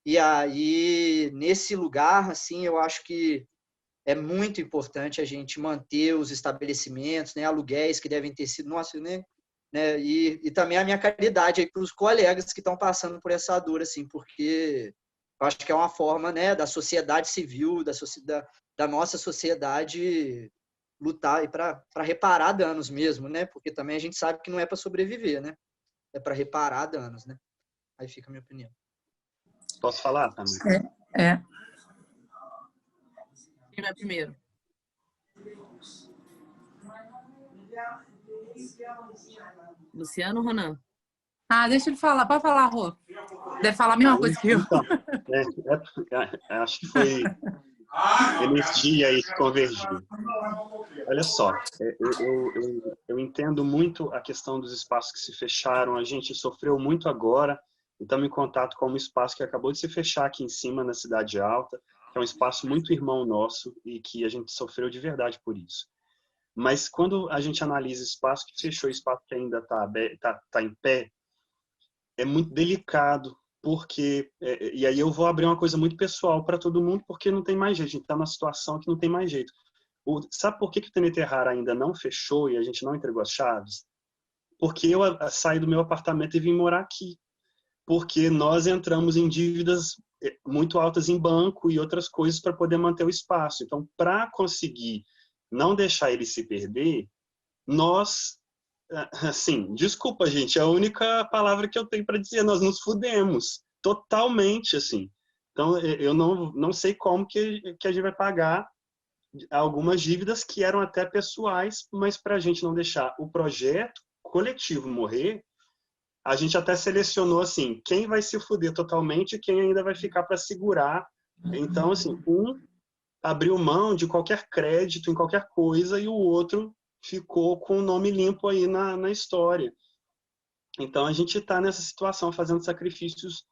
E aí, nesse lugar, assim, eu acho que é muito importante a gente manter os estabelecimentos, né, aluguéis que devem ter sido, nossa, né, e também a minha caridade aí para os colegas que estão passando por essa dor, assim, porque eu acho que é uma forma, né, da sociedade civil, da nossa sociedade lutar para reparar danos mesmo, né, porque também a gente sabe que não é para sobreviver, né, é para reparar danos, né. Aí fica a minha opinião. Posso falar, Tamir? Quem vai primeiro? Luciano ou Ronan? Deixa ele falar. Pode falar, Rô. Deve falar a mesma coisa que eu. Então, acho que foi energia aí que convergiu. Olha só, eu entendo muito a questão dos espaços que se fecharam. A gente sofreu muito agora e estamos em contato com um espaço que acabou de se fechar aqui em cima, na Cidade Alta, que é um espaço muito irmão nosso e que a gente sofreu de verdade por isso. Mas quando a gente analisa espaço que fechou, espaço que ainda está em pé, é muito delicado, porque... e aí eu vou abrir uma coisa muito pessoal para todo mundo, porque não tem mais jeito, a gente está numa situação que não tem mais jeito. Sabe por que o TNT Rara ainda não fechou e a gente não entregou as chaves? Porque eu saí do meu apartamento e vim morar aqui. Porque nós entramos em dívidas muito altas em banco e outras coisas para poder manter o espaço. Então, para conseguir não deixar ele se perder, nós, assim, desculpa, gente, é a única palavra que eu tenho para dizer, nós nos fudemos, totalmente, assim. Então, eu não sei como que a gente vai pagar algumas dívidas que eram até pessoais, mas para a gente não deixar o projeto coletivo morrer, a gente até selecionou assim, quem vai se fuder totalmente e quem ainda vai ficar para segurar. Então, assim, um abriu mão de qualquer crédito em qualquer coisa e o outro ficou com o nome limpo aí na história. Então, a gente está nessa situação, fazendo sacrifícios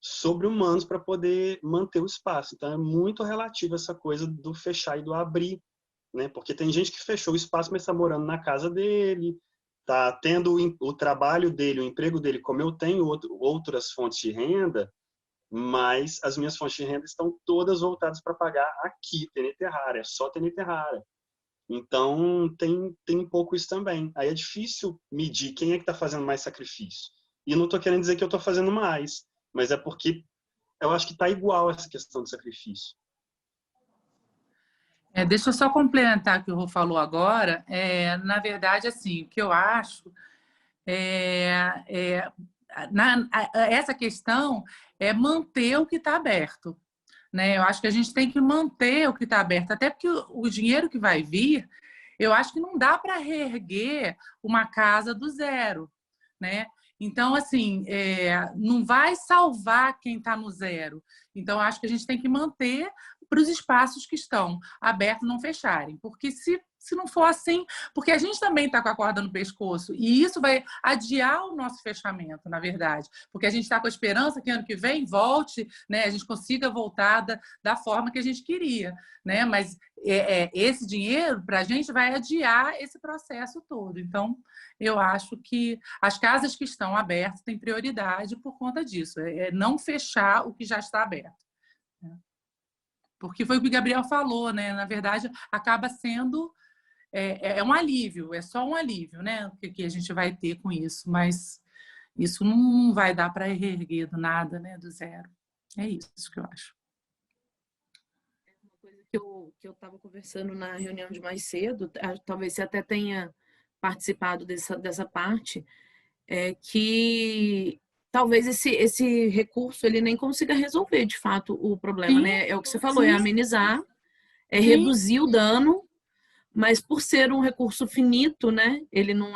sobre-humanos para poder manter o espaço. Então, é muito relativo essa coisa do fechar e do abrir, né? Porque tem gente que fechou o espaço, mas está morando na casa dele, está tendo o trabalho dele, o emprego dele, como eu tenho outras fontes de renda, mas as minhas fontes de renda estão todas voltadas para pagar aqui, TNT Rara, é só TNT Rara. Então, tem um pouco isso também. Aí é difícil medir quem é que está fazendo mais sacrifício. E não estou querendo dizer que eu estou fazendo mais. mas é porque eu acho que está igual essa questão do sacrifício. Deixa eu só complementar o que o Rô falou agora. Na verdade, assim, o que eu acho essa questão é manter o que está aberto, né? Eu acho que a gente tem que manter o que está aberto, até porque o dinheiro que vai vir, eu acho que não dá para reerguer uma casa do zero, né? Então, assim, não vai salvar quem está no zero. Então, acho que a gente tem que manter para os espaços que estão abertos não fecharem. Porque se não for assim, porque a gente também está com a corda no pescoço e isso vai adiar o nosso fechamento, na verdade. Porque a gente está com a esperança que ano que vem volte, né, a gente consiga voltar da forma que a gente queria, né? Mas esse dinheiro, para a gente, vai adiar esse processo todo. Então, eu acho que as casas que estão abertas têm prioridade por conta disso. Não fechar o que já está aberto. Porque foi o que o Gabriel falou, né? Na verdade, acaba sendo um alívio, é só um alívio, né? O que a gente vai ter com isso, mas isso não vai dar para reerguer do nada, né? Do zero. É isso que eu acho. Uma coisa que eu estava conversando na reunião de mais cedo, talvez você até tenha participado dessa parte, que talvez esse recurso ele nem consiga resolver de fato o problema, Sim, né? É o que você falou, sim, amenizar, sim. reduzir o dano, mas por ser um recurso finito, né? Ele não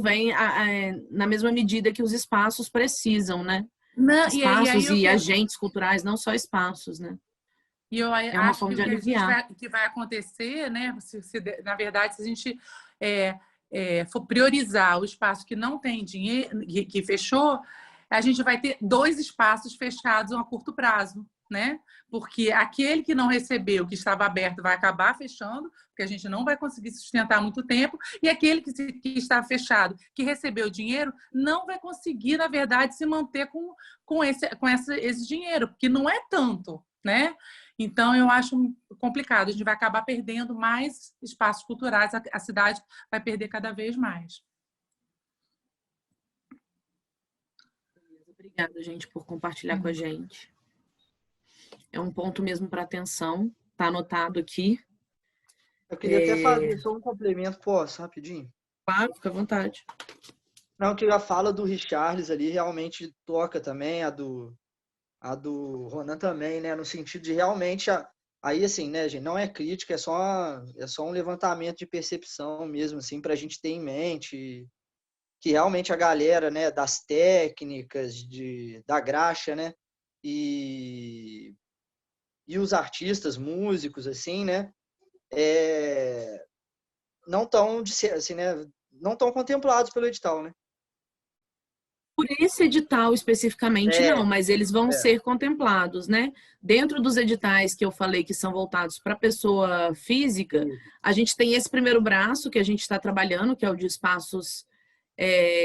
vem na mesma medida que os espaços precisam, né? Não, Espaços e agentes culturais, não só espaços, né? E eu É uma acho forma que de o aliviar. que vai acontecer, né? Na verdade, se a gente for priorizar o espaço que não tem dinheiro, que fechou, a gente vai ter 2 espaços fechados a curto prazo, né? Porque aquele que não recebeu, que estava aberto, vai acabar fechando, porque a gente não vai conseguir sustentar muito tempo, e aquele que está fechado, que recebeu dinheiro, não vai conseguir, na verdade, se manter com esse dinheiro, porque não é tanto, né? Então, eu acho complicado. A gente vai acabar perdendo mais espaços culturais, a cidade vai perder cada vez mais. Obrigada, gente, por compartilhar com a gente. É um ponto mesmo para atenção. Está anotado aqui. Eu queria até fazer só um complemento, posso, rapidinho? Claro, fica à vontade. Não, que a fala do Richarles ali realmente toca também, a do Ronan também, né? No sentido de realmente, aí assim, né, gente, não é crítica, é só um levantamento de percepção mesmo, assim, para a gente ter em mente que realmente a galera, né, das técnicas, da graxa, né, e os artistas, músicos, assim, né, não estão, assim, né, não estão contemplados pelo edital, né? Por esse edital especificamente, não, mas eles vão ser contemplados, né? Dentro dos editais que eu falei que são voltados para a pessoa física, a gente tem esse primeiro braço que a gente está trabalhando, que é o de espaços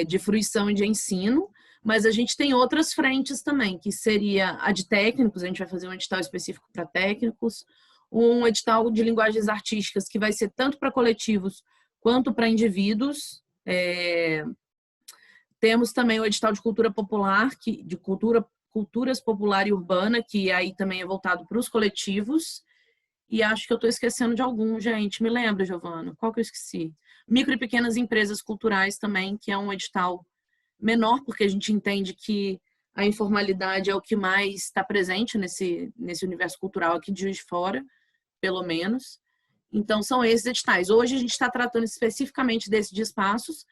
de fruição e de ensino, mas a gente tem outras frentes também, que seria a de técnicos, a gente vai fazer um edital específico para técnicos, um edital de linguagens artísticas que vai ser tanto para coletivos quanto para indivíduos. Temos também o edital de cultura popular, de culturas popular e urbana, que aí também é voltado para os coletivos. E acho que eu estou esquecendo de algum, gente. Me lembra, Giovana? Qual que eu esqueci? Micro e pequenas empresas culturais também, que é um edital menor, porque a gente entende que a informalidade é o que mais está presente nesse universo cultural aqui de Juiz de Fora, pelo menos. Então, são esses editais. Hoje a gente está tratando especificamente desse de espaços,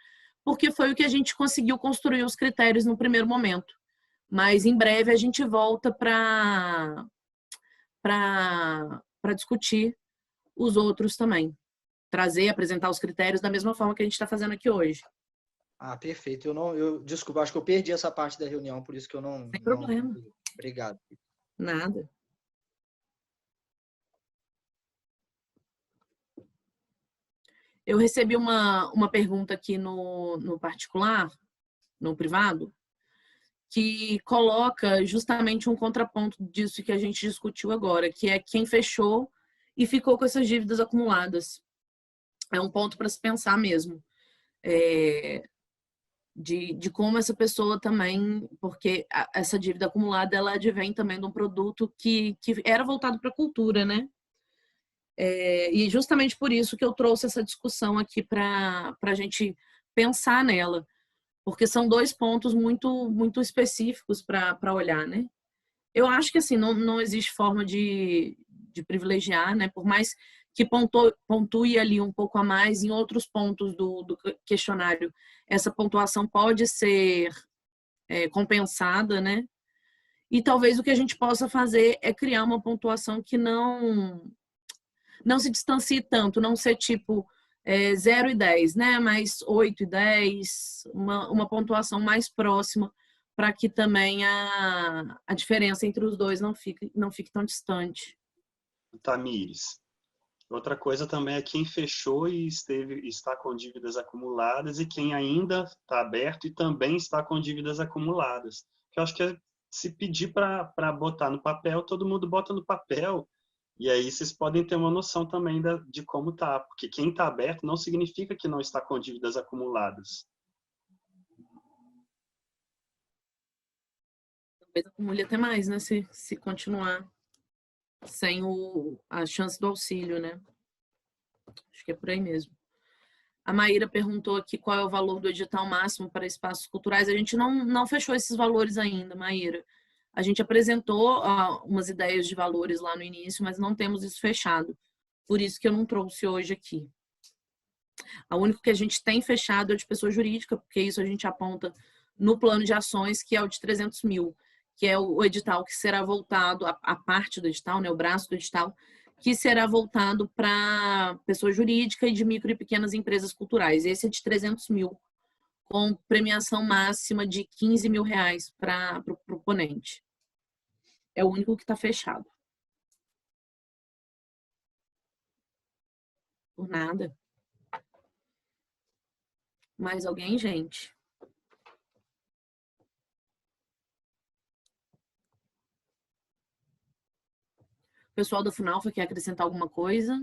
porque foi o que a gente conseguiu construir os critérios no primeiro momento. Mas em breve a gente volta para discutir os outros também. Apresentar os critérios da mesma forma que a gente está fazendo aqui hoje. Ah, perfeito. Desculpa, acho que eu perdi essa parte da reunião, por isso que eu não... Sem problema. Obrigado. Nada. Eu recebi uma pergunta aqui no particular, no privado, que coloca justamente um contraponto disso que a gente discutiu agora, que é quem fechou e ficou com essas dívidas acumuladas. É um ponto para se pensar mesmo. de como essa pessoa também, porque essa dívida acumulada, ela advém também de um produto que era voltado para a cultura, né? E justamente por isso que eu trouxe essa discussão aqui para a gente pensar nela, porque são dois pontos muito específicos para olhar, né? Eu acho que assim, não existe forma de privilegiar, né? Por mais que pontue ali um pouco a mais em outros pontos do questionário, essa pontuação pode ser compensada, né? E talvez o que a gente possa fazer é criar uma pontuação que não se distancie tanto, não ser tipo 0 e 10, né? Mas 8 e 10, uma pontuação mais próxima, para que também a diferença entre os dois não fique tão distante. Tamires, outra coisa também é quem fechou e está com dívidas acumuladas e quem ainda está aberto e também está com dívidas acumuladas. Eu acho que se pedir para botar no papel, todo mundo bota no papel. E aí vocês podem ter uma noção também de como tá, porque quem está aberto não significa que não está com dívidas acumuladas. Talvez acumule até mais, né? Se continuar sem a chance do auxílio, né? Acho que é por aí mesmo. A Maíra perguntou aqui qual é o valor do edital máximo para espaços culturais. A gente não fechou esses valores ainda, Maíra. A gente apresentou umas ideias de valores lá no início, mas não temos isso fechado. Por isso que eu não trouxe hoje aqui. O único que a gente tem fechado é o de pessoa jurídica, porque isso a gente aponta no plano de ações, que é o de 300 mil, que é o edital que será voltado, a parte do edital, né, o braço do edital, que será voltado para pessoa jurídica e de micro e pequenas empresas culturais. Esse é de 300 mil, com premiação máxima de 15 mil reais para o proponente. É o único que está fechado. Por nada. Mais alguém, gente? O pessoal do FUNALFA quer acrescentar alguma coisa?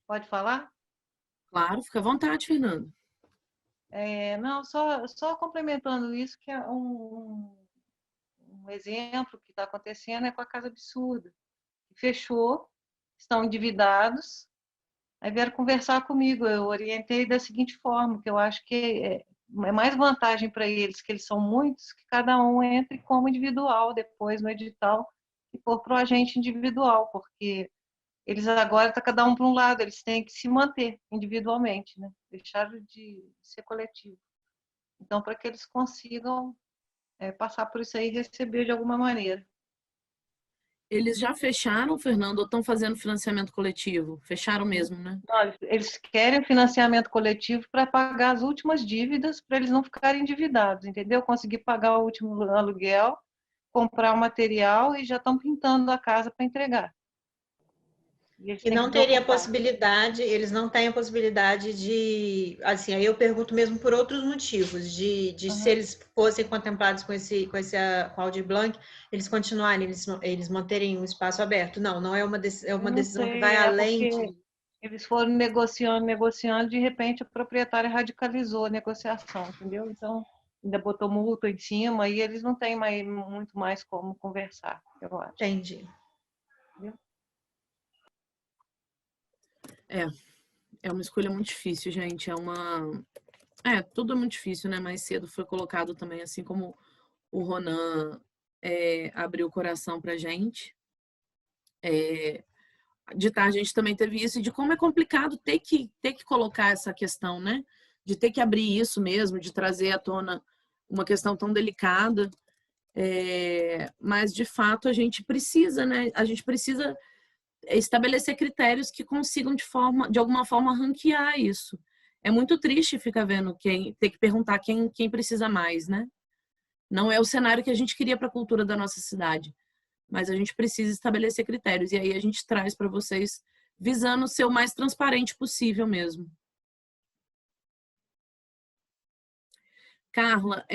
Pode falar? Claro, fica à vontade, Fernando. Não, só complementando isso, que é um exemplo que está acontecendo é com a Casa Absurda. Fechou, estão endividados, aí vieram conversar comigo. Eu orientei da seguinte forma, que eu acho que é mais vantagem para eles, que eles são muitos, que cada um entre como individual depois no edital e for para o agente individual, porque eles agora estão cada um para um lado, eles têm que se manter individualmente, né? Deixaram de ser coletivo. Então, para que eles consigam passar por isso aí e receber de alguma maneira. Eles já fecharam, Fernando, ou estão fazendo financiamento coletivo? Fecharam mesmo, né? Não, eles querem financiamento coletivo para pagar as últimas dívidas, para eles não ficarem endividados, entendeu? Conseguir pagar o último aluguel, comprar o material e já estão pintando a casa para entregar. E não teria possibilidade, eles não têm a possibilidade de, assim, aí eu pergunto mesmo por outros motivos, de se eles fossem contemplados com a Aldir Blanc, eles continuarem, eles manterem um espaço aberto. Não é uma decisão que vai além de... Eles foram negociando, de repente a proprietária radicalizou a negociação, entendeu? Então, ainda botou multa em cima e eles não têm muito mais como conversar, eu acho. Entendi. Entendeu? É uma escolha muito difícil, gente. Tudo é muito difícil, né? Mais cedo foi colocado também, assim como o Ronan abriu o coração pra gente. De tarde a gente também teve isso, e de como é complicado ter que colocar essa questão, né? De ter que abrir isso mesmo, de trazer à tona uma questão tão delicada. Mas, de fato, a gente precisa, né? A gente precisa estabelecer critérios que consigam de alguma forma ranquear isso. É muito triste ficar vendo ter que perguntar quem precisa mais, né? Não é o cenário que a gente queria para a cultura da nossa cidade, mas a gente precisa estabelecer critérios, e aí a gente traz para vocês visando ser o mais transparente possível mesmo. Carla,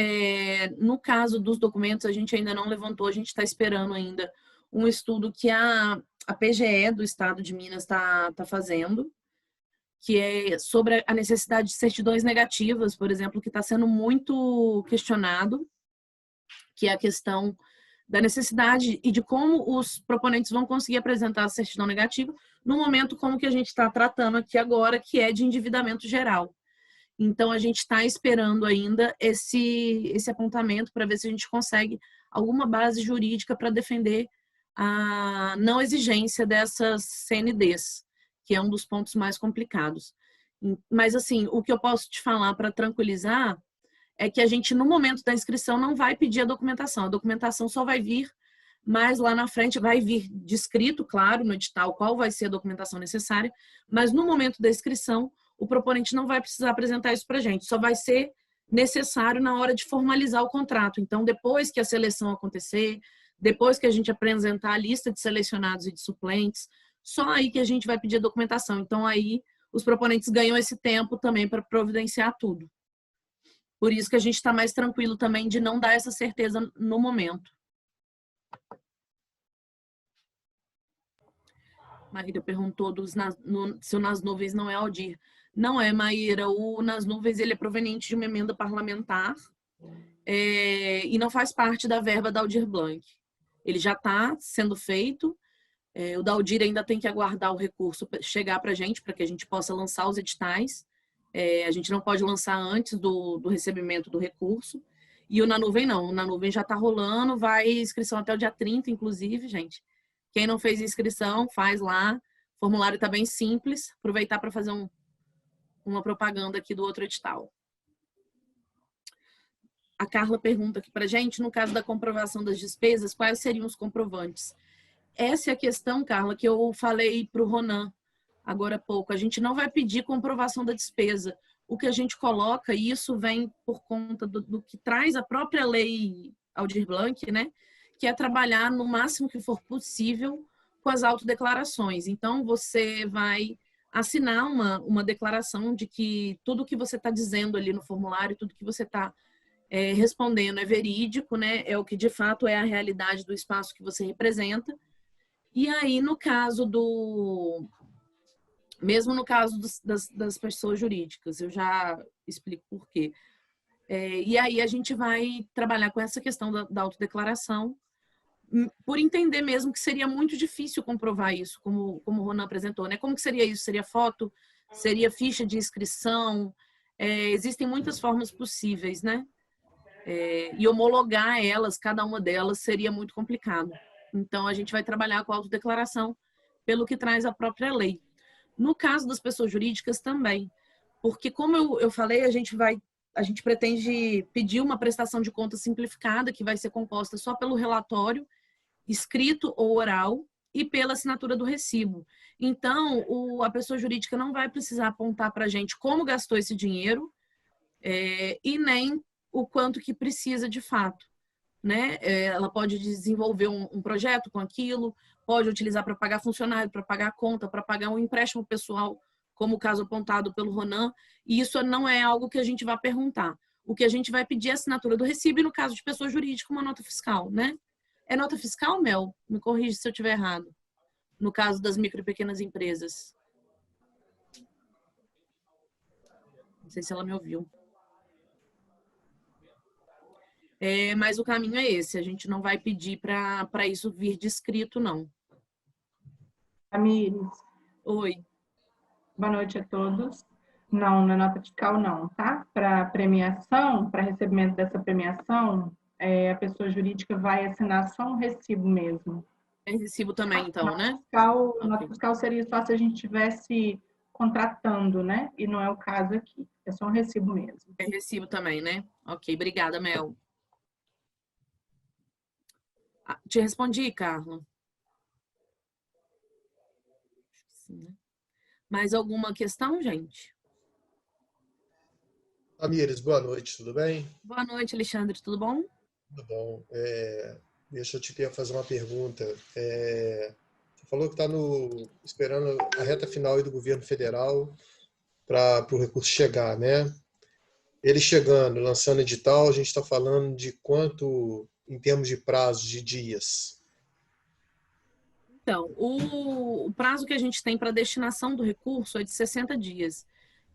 no caso dos documentos, a gente ainda não levantou, a gente está esperando ainda um estudo que a a PGE do Estado de Minas está fazendo, que é sobre a necessidade de certidões negativas, por exemplo, que está sendo muito questionado, que é a questão da necessidade e de como os proponentes vão conseguir apresentar a certidão negativa no momento como que a gente está tratando aqui agora, que é de endividamento geral. Então, a gente está esperando ainda esse apontamento para ver se a gente consegue alguma base jurídica para defender a não exigência dessas CNDs, que é um dos pontos mais complicados. Mas, assim, o que eu posso te falar para tranquilizar é que a gente, no momento da inscrição, não vai pedir a documentação só vai vir mais lá na frente, vai vir descrito, claro, no edital, qual vai ser a documentação necessária, mas no momento da inscrição, o proponente não vai precisar apresentar isso para a gente, só vai ser necessário na hora de formalizar o contrato. Então, depois que a seleção acontecer, depois que a gente apresentar a lista de selecionados e de suplentes, só aí que a gente vai pedir a documentação. Então, aí, os proponentes ganham esse tempo também para providenciar tudo. Por isso que a gente está mais tranquilo também de não dar essa certeza no momento. Maíra perguntou se o Nas Nuvens não é Aldir. Não é, Maíra. O Nas Nuvens ele é proveniente de uma emenda parlamentar e não faz parte da verba da Aldir Blanc. Ele já está sendo feito. O da Aldir ainda tem que aguardar o recurso chegar para que a gente possa lançar os editais. A gente não pode lançar antes do recebimento do recurso. E o Na Nuvem não. O Na Nuvem já está rolando, vai inscrição até o dia 30, inclusive, gente. Quem não fez inscrição, faz lá. O formulário está bem simples. Aproveitar para fazer uma propaganda aqui do outro edital. A Carla pergunta aqui para a gente, no caso da comprovação das despesas, quais seriam os comprovantes? Essa é a questão, Carla, que eu falei para o Ronan agora há pouco. A gente não vai pedir comprovação da despesa. O que a gente coloca, e isso vem por conta do que traz a própria lei Aldir Blanc, né? Que é trabalhar no máximo que for possível com as autodeclarações. Então, você vai assinar uma declaração de que tudo que você está dizendo ali no formulário, tudo que você está respondendo é verídico, né? É o que de fato é a realidade do espaço que você representa. E aí, no caso mesmo no caso das pessoas jurídicas, eu já explico por quê. E aí a gente vai trabalhar com essa questão da autodeclaração, por entender mesmo que seria muito difícil comprovar isso, como o Ronan apresentou, né? Como que seria isso? Seria foto? Seria ficha de inscrição? Existem muitas formas possíveis, né? E homologar elas, cada uma delas, seria muito complicado. Então, a gente vai trabalhar com a autodeclaração pelo que traz a própria lei. No caso das pessoas jurídicas também, porque como eu falei, a gente pretende pedir uma prestação de conta simplificada, que vai ser composta só pelo relatório, escrito ou oral, e pela assinatura do recibo. Então, a pessoa jurídica não vai precisar apontar para a gente como gastou esse dinheiro e nem o quanto que precisa de fato. Né? Ela pode desenvolver um projeto com aquilo, pode utilizar para pagar funcionário, para pagar conta, para pagar um empréstimo pessoal, como o caso apontado pelo Ronan, e isso não é algo que a gente vai perguntar. O que a gente vai pedir é a assinatura do recibo e, no caso de pessoa jurídica, uma nota fiscal, né? É nota fiscal, Mel? Me corrige se eu estiver errado. No caso das micro e pequenas empresas. Não sei se ela me ouviu. Mas o caminho é esse. A gente não vai pedir para isso vir descrito, não. Tamires. Oi. Boa noite a todos. Não, na nota fiscal não, tá? Para premiação, para recebimento dessa premiação, a pessoa jurídica vai assinar só um recibo mesmo. É recibo também, então, né? Nota fiscal seria só se a gente estivesse contratando, né? E não é o caso aqui. É só um recibo mesmo. É recibo também, né? Ok, obrigada, Mel. Te respondi, Carla? Sim, né? Mais alguma questão, gente? Tamires, boa noite, tudo bem? Boa noite, Alexandre, tudo bom? Tudo bom. Deixa eu te fazer uma pergunta. Você falou que está esperando a reta final aí do governo federal para o recurso chegar, né? Ele chegando, lançando edital, a gente está falando de quanto, em termos de prazo, de dias? Então, o prazo que a gente tem para destinação do recurso é de 60 dias.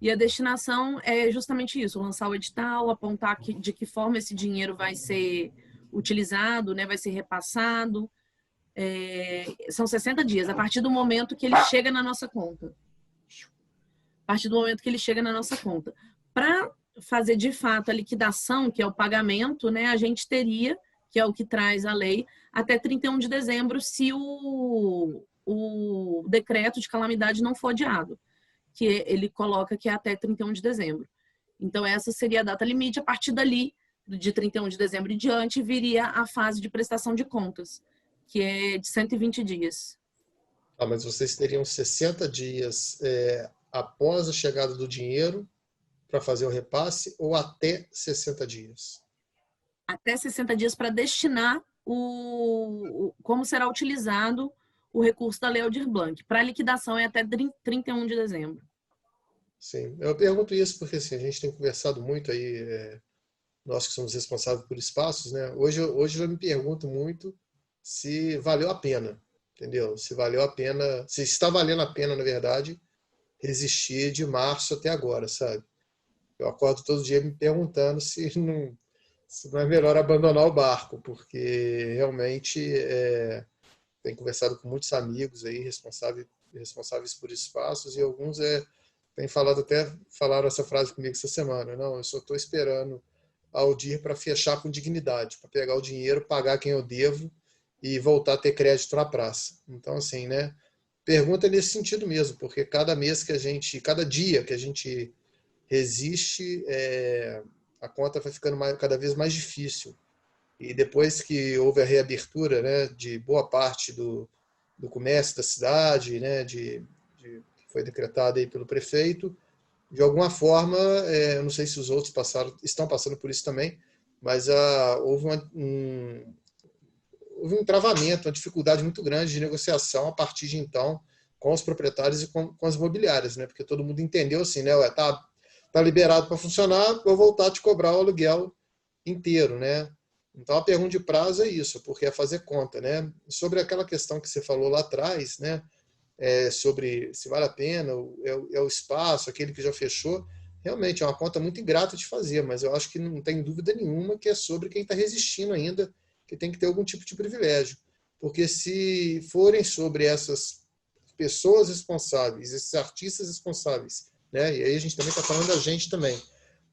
E a destinação é justamente isso, lançar o edital, apontar de que forma esse dinheiro vai ser utilizado, né, vai ser repassado. São 60 dias, a partir do momento que ele chega na nossa conta. A partir do momento que ele chega na nossa conta. Para fazer, de fato, a liquidação, que é o pagamento, né, a gente teria, que é o que traz a lei, até 31 de dezembro, se o decreto de calamidade não for adiado, que ele coloca que é até 31 de dezembro. Então, essa seria a data limite. A partir dali, de 31 de dezembro em diante, viria a fase de prestação de contas, que é de 120 dias. Mas vocês teriam 60 dias após a chegada do dinheiro para fazer o repasse ou até 60 dias? Até 60 dias para destinar como será utilizado o recurso da Lei Aldir Blanc. Para liquidação é até 31 de dezembro. Sim, eu pergunto isso porque assim, a gente tem conversado muito aí, nós que somos responsáveis por espaços, né? Hoje eu me pergunto muito se valeu a pena, entendeu? Se valeu a pena, se está valendo a pena, na verdade, resistir de março até agora, sabe? Eu acordo todo dia me perguntando se não é melhor abandonar o barco, porque realmente tenho conversado com muitos amigos aí, responsáveis por espaços, e alguns têm falaram essa frase comigo essa semana: não, eu só estou esperando a Aldir para fechar com dignidade, para pegar o dinheiro, pagar quem eu devo e voltar a ter crédito na praça. Então, assim, né? Pergunta nesse sentido mesmo, porque cada dia que a gente resiste, a conta vai ficando cada vez mais difícil. E depois que houve a reabertura, né, de boa parte do comércio da cidade, né, que foi decretada aí pelo prefeito, de alguma forma, eu não sei se os outros estão passando por isso também, mas houve um travamento, uma dificuldade muito grande de negociação a partir de então com os proprietários e com as imobiliárias, né? Porque todo mundo entendeu assim, né? Tá liberado para funcionar, vou voltar a te cobrar o aluguel inteiro, né? Então a pergunta de prazo é isso, porque é fazer conta, né? Sobre aquela questão que você falou lá atrás, né? Sobre se vale a pena, é o espaço, aquele que já fechou, realmente é uma conta muito ingrata de fazer, mas eu acho que não tem dúvida nenhuma que é sobre quem está resistindo ainda, que tem que ter algum tipo de privilégio. Porque se forem sobre essas pessoas responsáveis, esses artistas responsáveis, né? E aí a gente também está falando da gente também,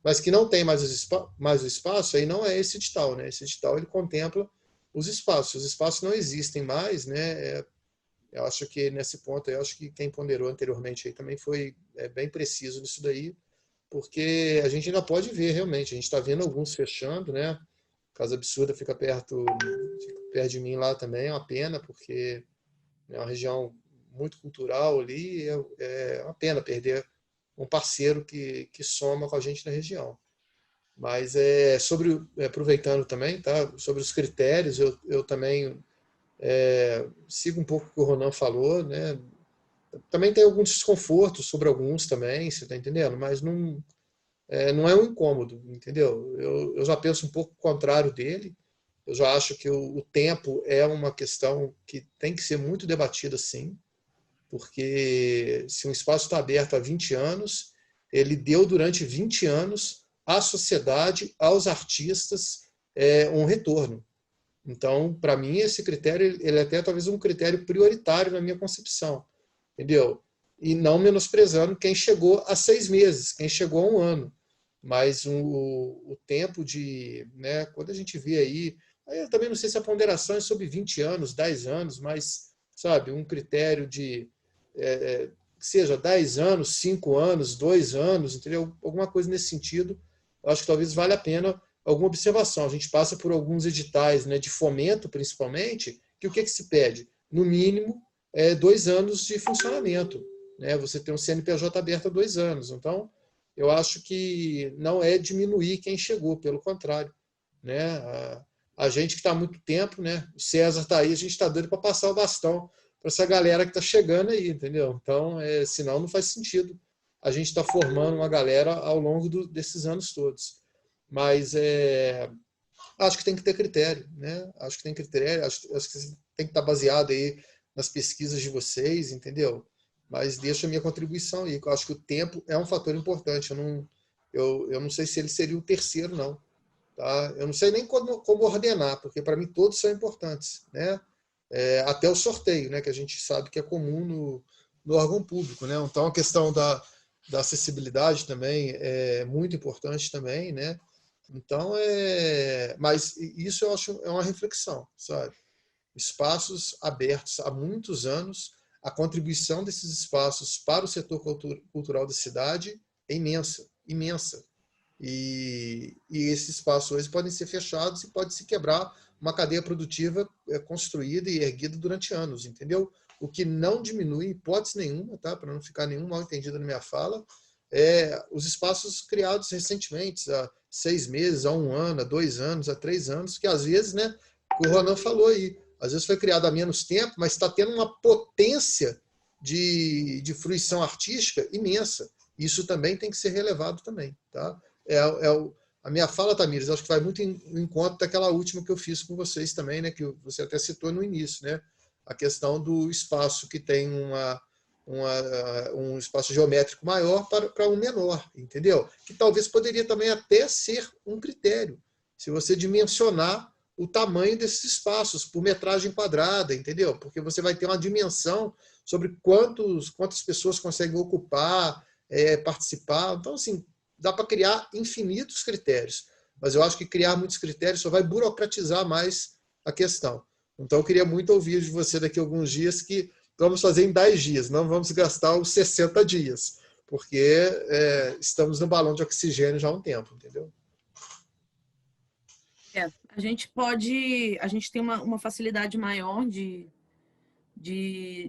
mas que não tem mais o espaço, aí não é esse edital, né? Esse edital ele contempla os espaços não existem mais, né? Eu acho que nesse ponto, eu acho que quem ponderou anteriormente aí também foi bem preciso nisso daí, porque a gente ainda pode ver realmente, a gente está vendo alguns fechando, né? Casa Absurda fica perto de mim lá também, é uma pena, porque é uma região muito cultural ali, é uma pena perder um parceiro que soma com a gente na região. Mas aproveitando também, tá? Sobre os critérios, eu também sigo um pouco o que o Ronan falou, né? Também tem alguns desconfortos sobre alguns também, você está entendendo? Mas não é um incômodo, entendeu? Eu já penso um pouco o contrário dele. Eu já acho que o tempo é uma questão que tem que ser muito debatida, sim, porque se um espaço está aberto há 20 anos, ele deu durante 20 anos à sociedade, aos artistas, um retorno. Então, para mim, esse critério ele é até talvez um critério prioritário na minha concepção, entendeu? E não menosprezando quem chegou há 6 meses, quem chegou há 1 ano. Mas o tempo de... né, quando a gente vê aí eu também não sei se a ponderação é sobre 20 anos, 10 anos, mas, sabe, um critério de... que seja 10 anos, 5 anos, 2 anos, entendeu? Alguma coisa nesse sentido, eu acho que talvez valha a pena alguma observação. A gente passa por alguns editais, né, de fomento, principalmente, que o que se pede? No mínimo, 2 anos de funcionamento. Né? Você tem um CNPJ aberto há 2 anos. Então, eu acho que não é diminuir quem chegou, pelo contrário. Né? A gente que está há muito tempo, né? O César está aí, a gente está doido para passar o bastão para essa galera que está chegando aí, entendeu? Então, senão não faz sentido a gente estar formando uma galera ao longo desses anos todos. Mas acho que tem que ter critério, né? Acho que tem critério, acho que tem que estar baseado aí nas pesquisas de vocês, entendeu? Mas deixo a minha contribuição aí, que eu acho que o tempo é um fator importante. Eu não sei se ele seria o terceiro, não. Tá? Eu não sei nem como ordenar, porque para mim todos são importantes, né? Até o sorteio, né? Que a gente sabe que é comum no órgão público, né? Então a questão da acessibilidade também é muito importante também, né? Então mas isso eu acho é uma reflexão, sabe? Espaços abertos há muitos anos, a contribuição desses espaços para o setor cultural da cidade é imensa, imensa. E esses espaços hoje podem ser fechados e pode se quebrar uma cadeia produtiva construída e erguida durante anos, entendeu? O que não diminui, hipótese nenhuma, tá? Para não ficar nenhum mal entendido na minha fala, os espaços criados recentemente, há 6 meses, há 1 ano, há 2 anos, há 3 anos, que às vezes, né, o Ronan falou aí, às vezes foi criado há menos tempo, mas está tendo uma potência de fruição artística imensa. Isso também tem que ser relevado também, tá? A minha fala, Tamires, acho que vai muito em encontro daquela última que eu fiz com vocês também, né, que você até citou no início, né? A questão do espaço que tem um espaço geométrico maior para um menor, entendeu? Que talvez poderia também até ser um critério, se você dimensionar o tamanho desses espaços por metragem quadrada, entendeu? Porque você vai ter uma dimensão sobre quantas pessoas conseguem ocupar, participar. Então, assim, dá para criar infinitos critérios, mas eu acho que criar muitos critérios só vai burocratizar mais a questão. Então, eu queria muito ouvir de você daqui a alguns dias que vamos fazer em 10 dias, não vamos gastar os 60 dias, porque estamos no balão de oxigênio já há um tempo, entendeu? A gente tem uma facilidade maior de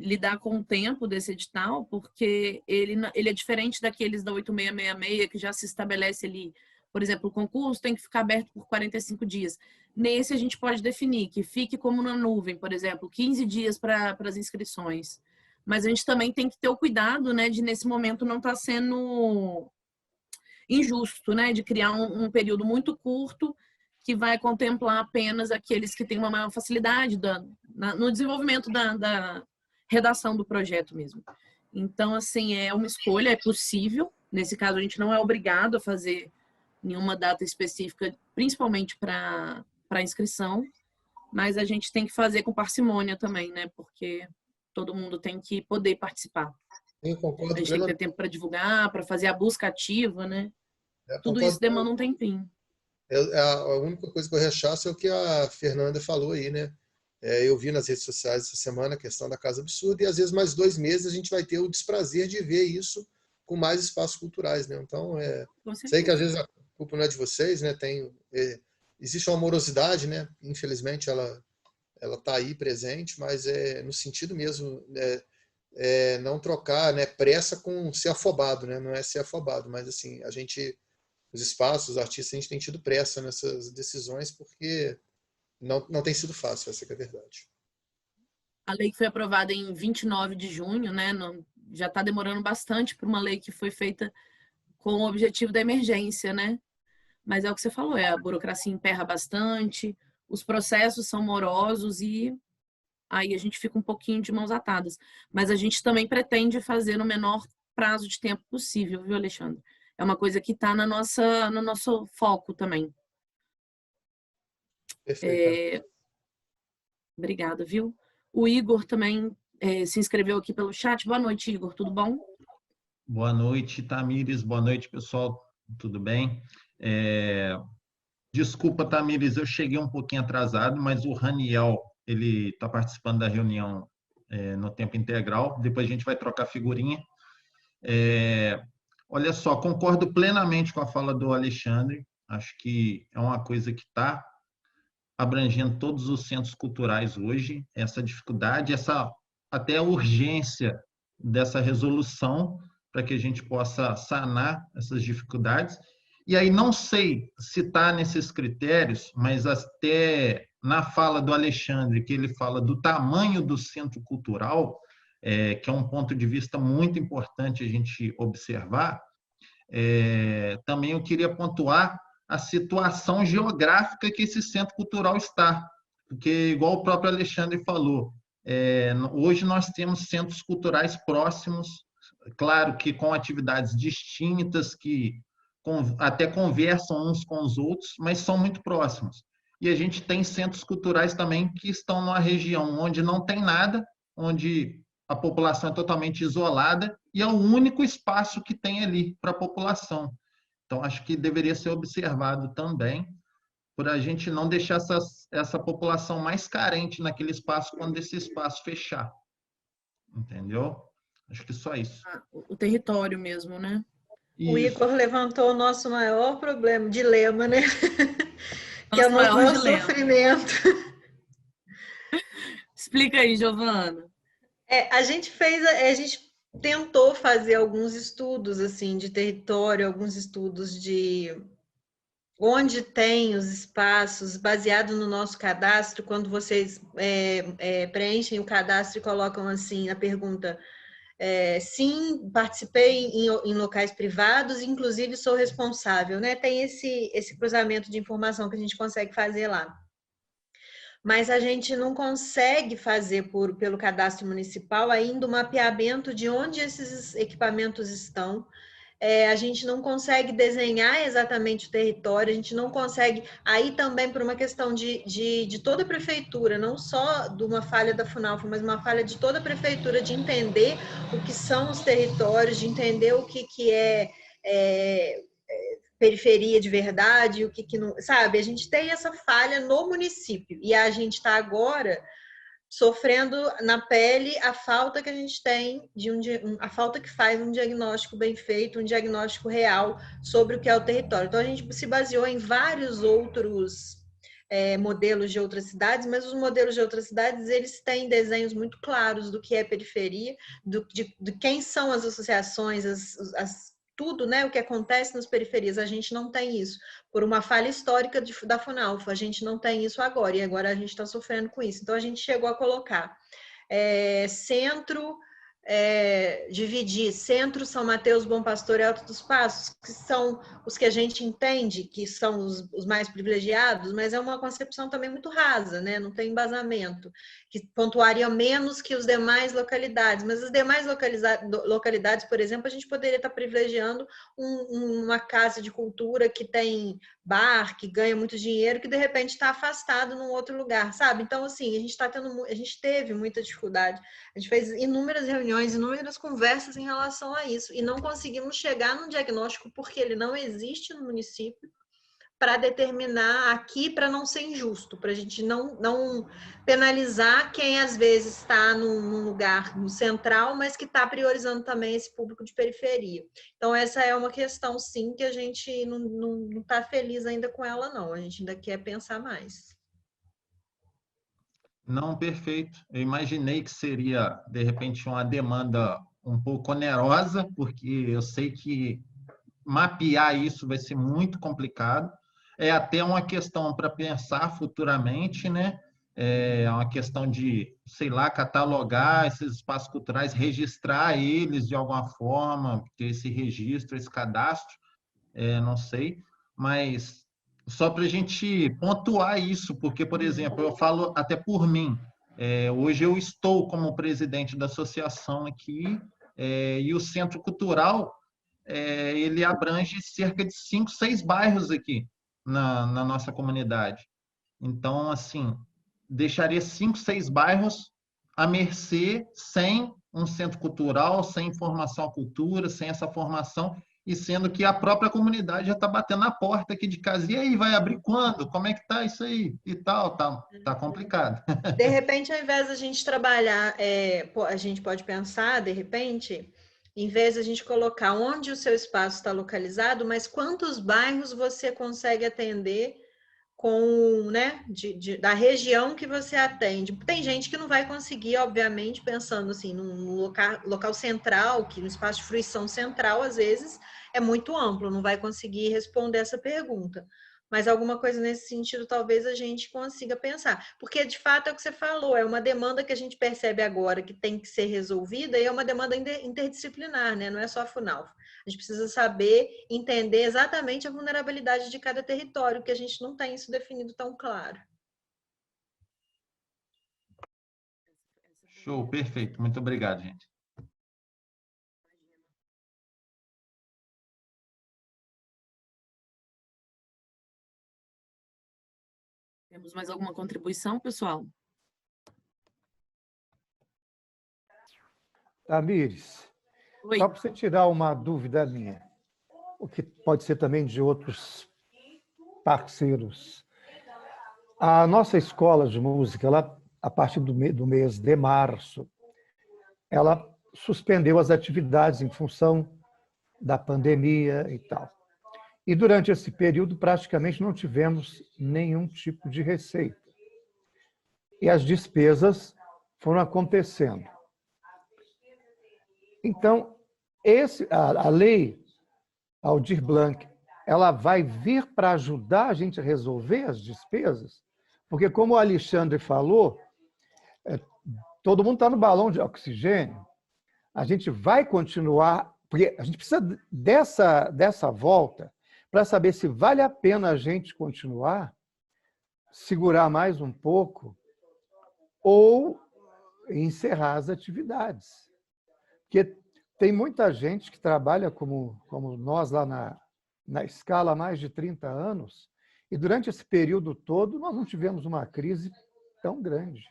lidar com o tempo desse edital, porque ele é diferente daqueles da 8666, que já se estabelece ali, por exemplo, o concurso tem que ficar aberto por 45 dias. Nesse, a gente pode definir que fique como na nuvem, por exemplo, 15 dias para as inscrições. Mas a gente também tem que ter o cuidado, né, de nesse momento não estar sendo injusto, né, de criar um período muito curto que vai contemplar apenas aqueles que têm uma maior facilidade no desenvolvimento da redação do projeto mesmo. Então, assim, é uma escolha, é possível. Nesse caso, a gente não é obrigado a fazer nenhuma data específica, principalmente para inscrição, mas a gente tem que fazer com parcimônia também, né? Porque todo mundo tem que poder participar. Eu concordo, a gente tem que ter tempo para divulgar, para fazer a busca ativa, né? Tudo isso demanda um tempinho. A única coisa que eu rechaço é o que a Fernanda falou aí, né? Eu vi nas redes sociais essa semana a questão da Casa Absurda e às vezes mais 2 meses a gente vai ter o desprazer de ver isso com mais espaços culturais, né? Então, sei que às vezes a culpa não é de vocês, né? Existe uma morosidade, né? Infelizmente ela está aí presente, mas no sentido mesmo não trocar, né, pressa com ser afobado, né? Não é ser afobado, mas assim, os espaços, os artistas, a gente tem tido pressa nessas decisões porque não tem sido fácil, essa que é a verdade. A lei que foi aprovada em 29 de junho, né, já está demorando bastante para uma lei que foi feita com o objetivo da emergência, né? Mas é o que você falou, a burocracia emperra bastante, os processos são morosos e aí a gente fica um pouquinho de mãos atadas. Mas a gente também pretende fazer no menor prazo de tempo possível, viu, Alexandre? É uma coisa que está no nosso foco também. Perfeito. Obrigada, viu? O Igor também se inscreveu aqui pelo chat. Boa noite, Igor. Tudo bom? Boa noite, Tamires. Boa noite, pessoal. Tudo bem? Desculpa, Tamires, eu cheguei um pouquinho atrasado, mas o Raniel, ele está participando da reunião no tempo integral. Depois a gente vai trocar figurinha. Olha só, concordo plenamente com a fala do Alexandre. Acho que é uma coisa que está abrangendo todos os centros culturais hoje. Essa dificuldade, até a urgência dessa resolução para que a gente possa sanar essas dificuldades. E aí não sei se está nesses critérios, mas até na fala do Alexandre, que ele fala do tamanho do centro cultural, que é um ponto de vista muito importante a gente observar, também eu queria pontuar a situação geográfica que esse centro cultural está. Porque, igual o próprio Alexandre falou, Hoje nós temos centros culturais próximos, claro que com atividades distintas, que até conversam uns com os outros, mas são muito próximos. E a gente tem centros culturais também que estão numa região onde não tem nada, onde a população é totalmente isolada e é o único espaço que tem ali para a população. Então, acho que deveria ser observado também, para a gente não deixar essa população mais carente naquele espaço quando esse espaço fechar. Entendeu? Acho que só isso. O território mesmo, né? O Igor levantou o nosso maior problema, dilema, né? Que é o Nosso nosso maior sofrimento. Explica aí, Giovana. A gente tentou fazer alguns estudos assim de território, alguns estudos de onde tem os espaços, baseado no nosso cadastro. Quando vocês preenchem o cadastro e colocam assim a pergunta: sim, participei em locais privados, inclusive sou responsável, né? Tem esse cruzamento de informação que a gente consegue fazer lá. Mas a gente não consegue fazer pelo cadastro municipal ainda o mapeamento de onde esses equipamentos estão. A gente não consegue desenhar exatamente o território, a gente não consegue, aí também por uma questão de toda a prefeitura, não só de uma falha da FUNALFA, mas uma falha de toda a prefeitura de entender o que são os territórios, de entender o que é periferia de verdade, o que não, sabe? A gente tem essa falha no município e a gente está agora sofrendo na pele a falta que a gente tem a falta que faz um diagnóstico bem feito, um diagnóstico real sobre o que é o território. Então a gente se baseou em vários outros modelos de outras cidades, mas os modelos de outras cidades eles têm desenhos muito claros do que é periferia, de quem são as associações, tudo, né, o que acontece nas periferias. A gente não tem isso, por uma falha histórica da FUNALFA, a gente não tem isso agora, e agora a gente está sofrendo com isso. Então, a gente chegou a colocar dividir Centro, São Mateus, Bom Pastor e Alto dos Passos, que são os que a gente entende que são os mais privilegiados, mas é uma concepção também muito rasa, né? Não tem embasamento, que pontuaria menos que os demais localidades, mas as demais localidades, por exemplo, a gente poderia estar privilegiando uma casa de cultura que tem bar, que ganha muito dinheiro, que de repente está afastado num outro lugar, sabe? Então, assim, a gente teve muita dificuldade, a gente fez inúmeras reuniões, inúmeras conversas em relação a isso, e não conseguimos chegar num diagnóstico, porque ele não existe no município, para determinar aqui, para não ser injusto, para a gente não penalizar quem às vezes está num lugar no central, mas que está priorizando também esse público de periferia. Então, essa é uma questão, sim, que a gente não está feliz ainda com ela, não. A gente ainda quer pensar mais. Não, perfeito. Eu imaginei que seria, de repente, uma demanda um pouco onerosa, porque eu sei que mapear isso vai ser muito complicado. É até uma questão para pensar futuramente, né? É uma questão de, sei lá, catalogar esses espaços culturais, registrar eles de alguma forma, ter esse registro, esse cadastro, não sei, mas só para a gente pontuar isso, porque, por exemplo, eu falo até por mim, hoje eu estou como presidente da associação aqui, e o Centro Cultural, ele abrange cerca de 5, 6 bairros aqui na nossa comunidade. Então, assim, deixaria 5, 6 bairros à mercê, sem um centro cultural, sem formação à cultura, sem essa formação, e sendo que a própria comunidade já está batendo na porta aqui de casa. E aí, vai abrir quando? Como é que tá isso aí? E tal, tá complicado. De repente, ao invés da gente trabalhar, a gente pode pensar, de repente, em vez de a gente colocar onde o seu espaço está localizado, mas quantos bairros você consegue atender com, né, da região que você atende. Tem gente que não vai conseguir, obviamente, pensando assim, num local central, que no espaço de fruição central, às vezes, é muito amplo, não vai conseguir responder essa pergunta. Mas alguma coisa nesse sentido, talvez a gente consiga pensar. Porque, de fato, é o que você falou, é uma demanda que a gente percebe agora que tem que ser resolvida, e é uma demanda interdisciplinar, né? Não é só a FUNALFA. A gente precisa saber, entender exatamente a vulnerabilidade de cada território, que a gente não tem isso definido tão claro. Show, perfeito. Muito obrigado, gente. Temos mais alguma contribuição, pessoal? Tamires, Oi. só para você tirar uma dúvida minha, o que pode ser também de outros parceiros. A nossa escola de música, ela, a partir do mês de março, ela suspendeu as atividades em função da pandemia e tal. E durante esse período, praticamente não tivemos nenhum tipo de receita. E as despesas foram acontecendo. Então, a lei Aldir Blanc, ela vai vir para ajudar a gente a resolver as despesas, porque, como o Alexandre falou, todo mundo está no balão de oxigênio, a gente vai continuar, porque a gente precisa dessa volta para saber se vale a pena a gente continuar, segurar mais um pouco, ou encerrar as atividades. Porque tem muita gente que trabalha como nós lá na escala há mais de 30 anos, e durante esse período todo nós não tivemos uma crise tão grande.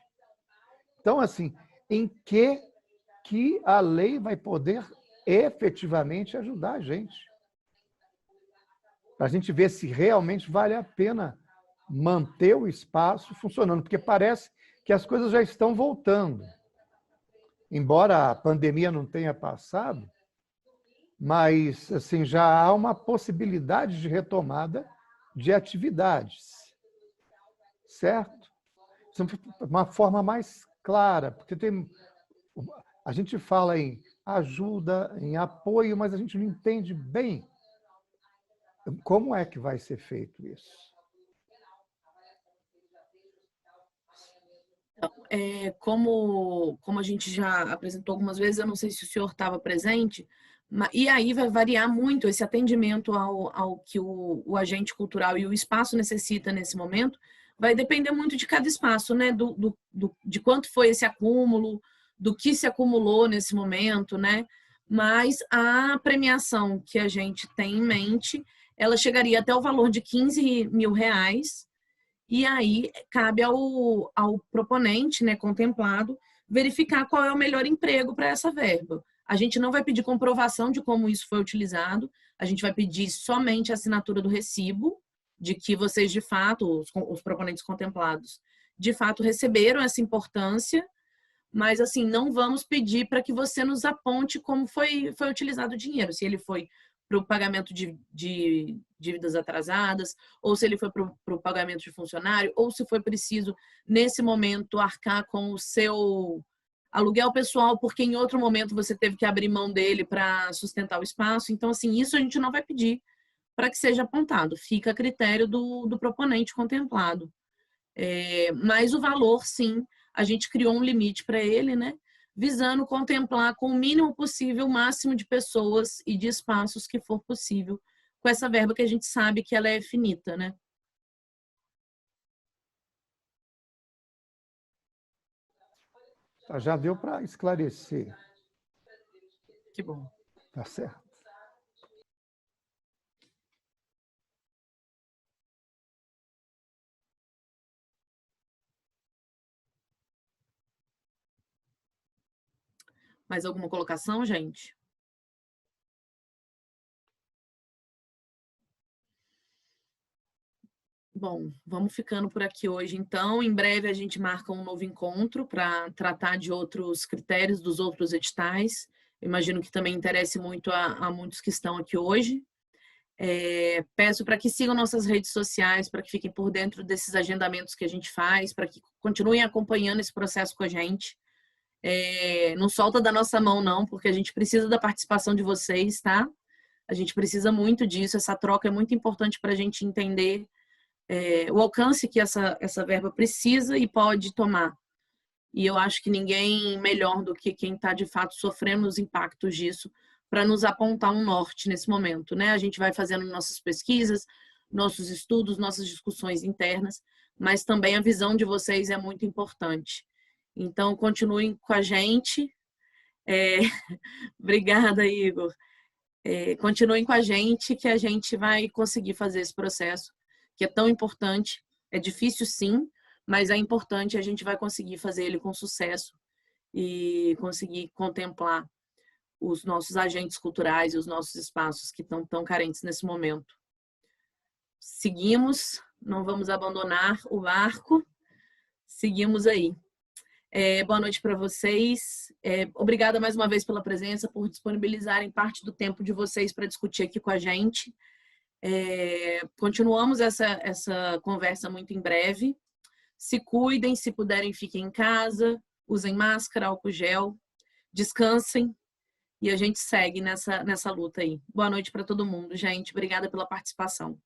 Então, assim, em que a lei vai poder efetivamente ajudar a gente? Para a gente ver se realmente vale a pena manter o espaço funcionando, porque parece que as coisas já estão voltando. Embora a pandemia não tenha passado, mas assim, já há uma possibilidade de retomada de atividades, certo? Uma forma mais clara, porque a gente fala em ajuda, em apoio, mas a gente não entende bem como é que vai ser feito isso. Como a gente já apresentou algumas vezes, eu não sei se o senhor estava presente, e aí vai variar muito esse atendimento ao que o agente cultural e o espaço necessita nesse momento, vai depender muito de cada espaço, né? De quanto foi esse acúmulo, do que se acumulou nesse momento, né? Mas a premiação que a gente tem em mente, ela chegaria até o valor de R$15 mil, e aí cabe ao proponente, né, contemplado, verificar qual é o melhor emprego para essa verba. A gente não vai pedir comprovação de como isso foi utilizado, a gente vai pedir somente a assinatura do recibo, de que vocês, de fato, os proponentes contemplados, de fato, receberam essa importância, mas, assim, não vamos pedir para que você nos aponte como foi utilizado o dinheiro, se ele foi para o pagamento de dívidas atrasadas, ou se ele foi para o pagamento de funcionário, ou se foi preciso, nesse momento, arcar com o seu aluguel pessoal, porque em outro momento você teve que abrir mão dele para sustentar o espaço. Então, assim, isso a gente não vai pedir para que seja apontado. Fica a critério do proponente contemplado. Mas o valor, sim, a gente criou um limite para ele, né? Visando contemplar com o mínimo possível o máximo de pessoas e de espaços que for possível, com essa verba que a gente sabe que ela é finita, né? Já deu para esclarecer. Que bom. Tá certo. Mais alguma colocação, gente? Bom, vamos ficando por aqui hoje, então. Em breve a gente marca um novo encontro para tratar de outros critérios dos outros editais. Eu imagino que também interesse muito a muitos que estão aqui hoje. Peço para que sigam nossas redes sociais, para que fiquem por dentro desses agendamentos que a gente faz, para que continuem acompanhando esse processo com a gente. Não solta da nossa mão, não, porque a gente precisa da participação de vocês, tá? A gente precisa muito disso, essa troca é muito importante para a gente entender o alcance que essa verba precisa e pode tomar. E eu acho que ninguém melhor do que quem está, de fato, sofrendo os impactos disso para nos apontar um norte nesse momento, né? A gente vai fazendo nossas pesquisas, nossos estudos, nossas discussões internas, mas também a visão de vocês é muito importante. Então, continuem com a gente. Obrigada, Igor. Continuem com a gente, que a gente vai conseguir fazer esse processo, que é tão importante. É difícil, sim, mas é importante, a gente vai conseguir fazer ele com sucesso e conseguir contemplar os nossos agentes culturais e os nossos espaços que estão tão carentes nesse momento. Seguimos, não vamos abandonar o barco, seguimos aí. Boa noite para vocês. Obrigada mais uma vez pela presença, por disponibilizarem parte do tempo de vocês para discutir aqui com a gente. Continuamos essa conversa muito em breve. Se cuidem, se puderem, fiquem em casa, usem máscara, álcool gel, descansem e a gente segue nessa luta aí. Boa noite para todo mundo, gente. Obrigada pela participação.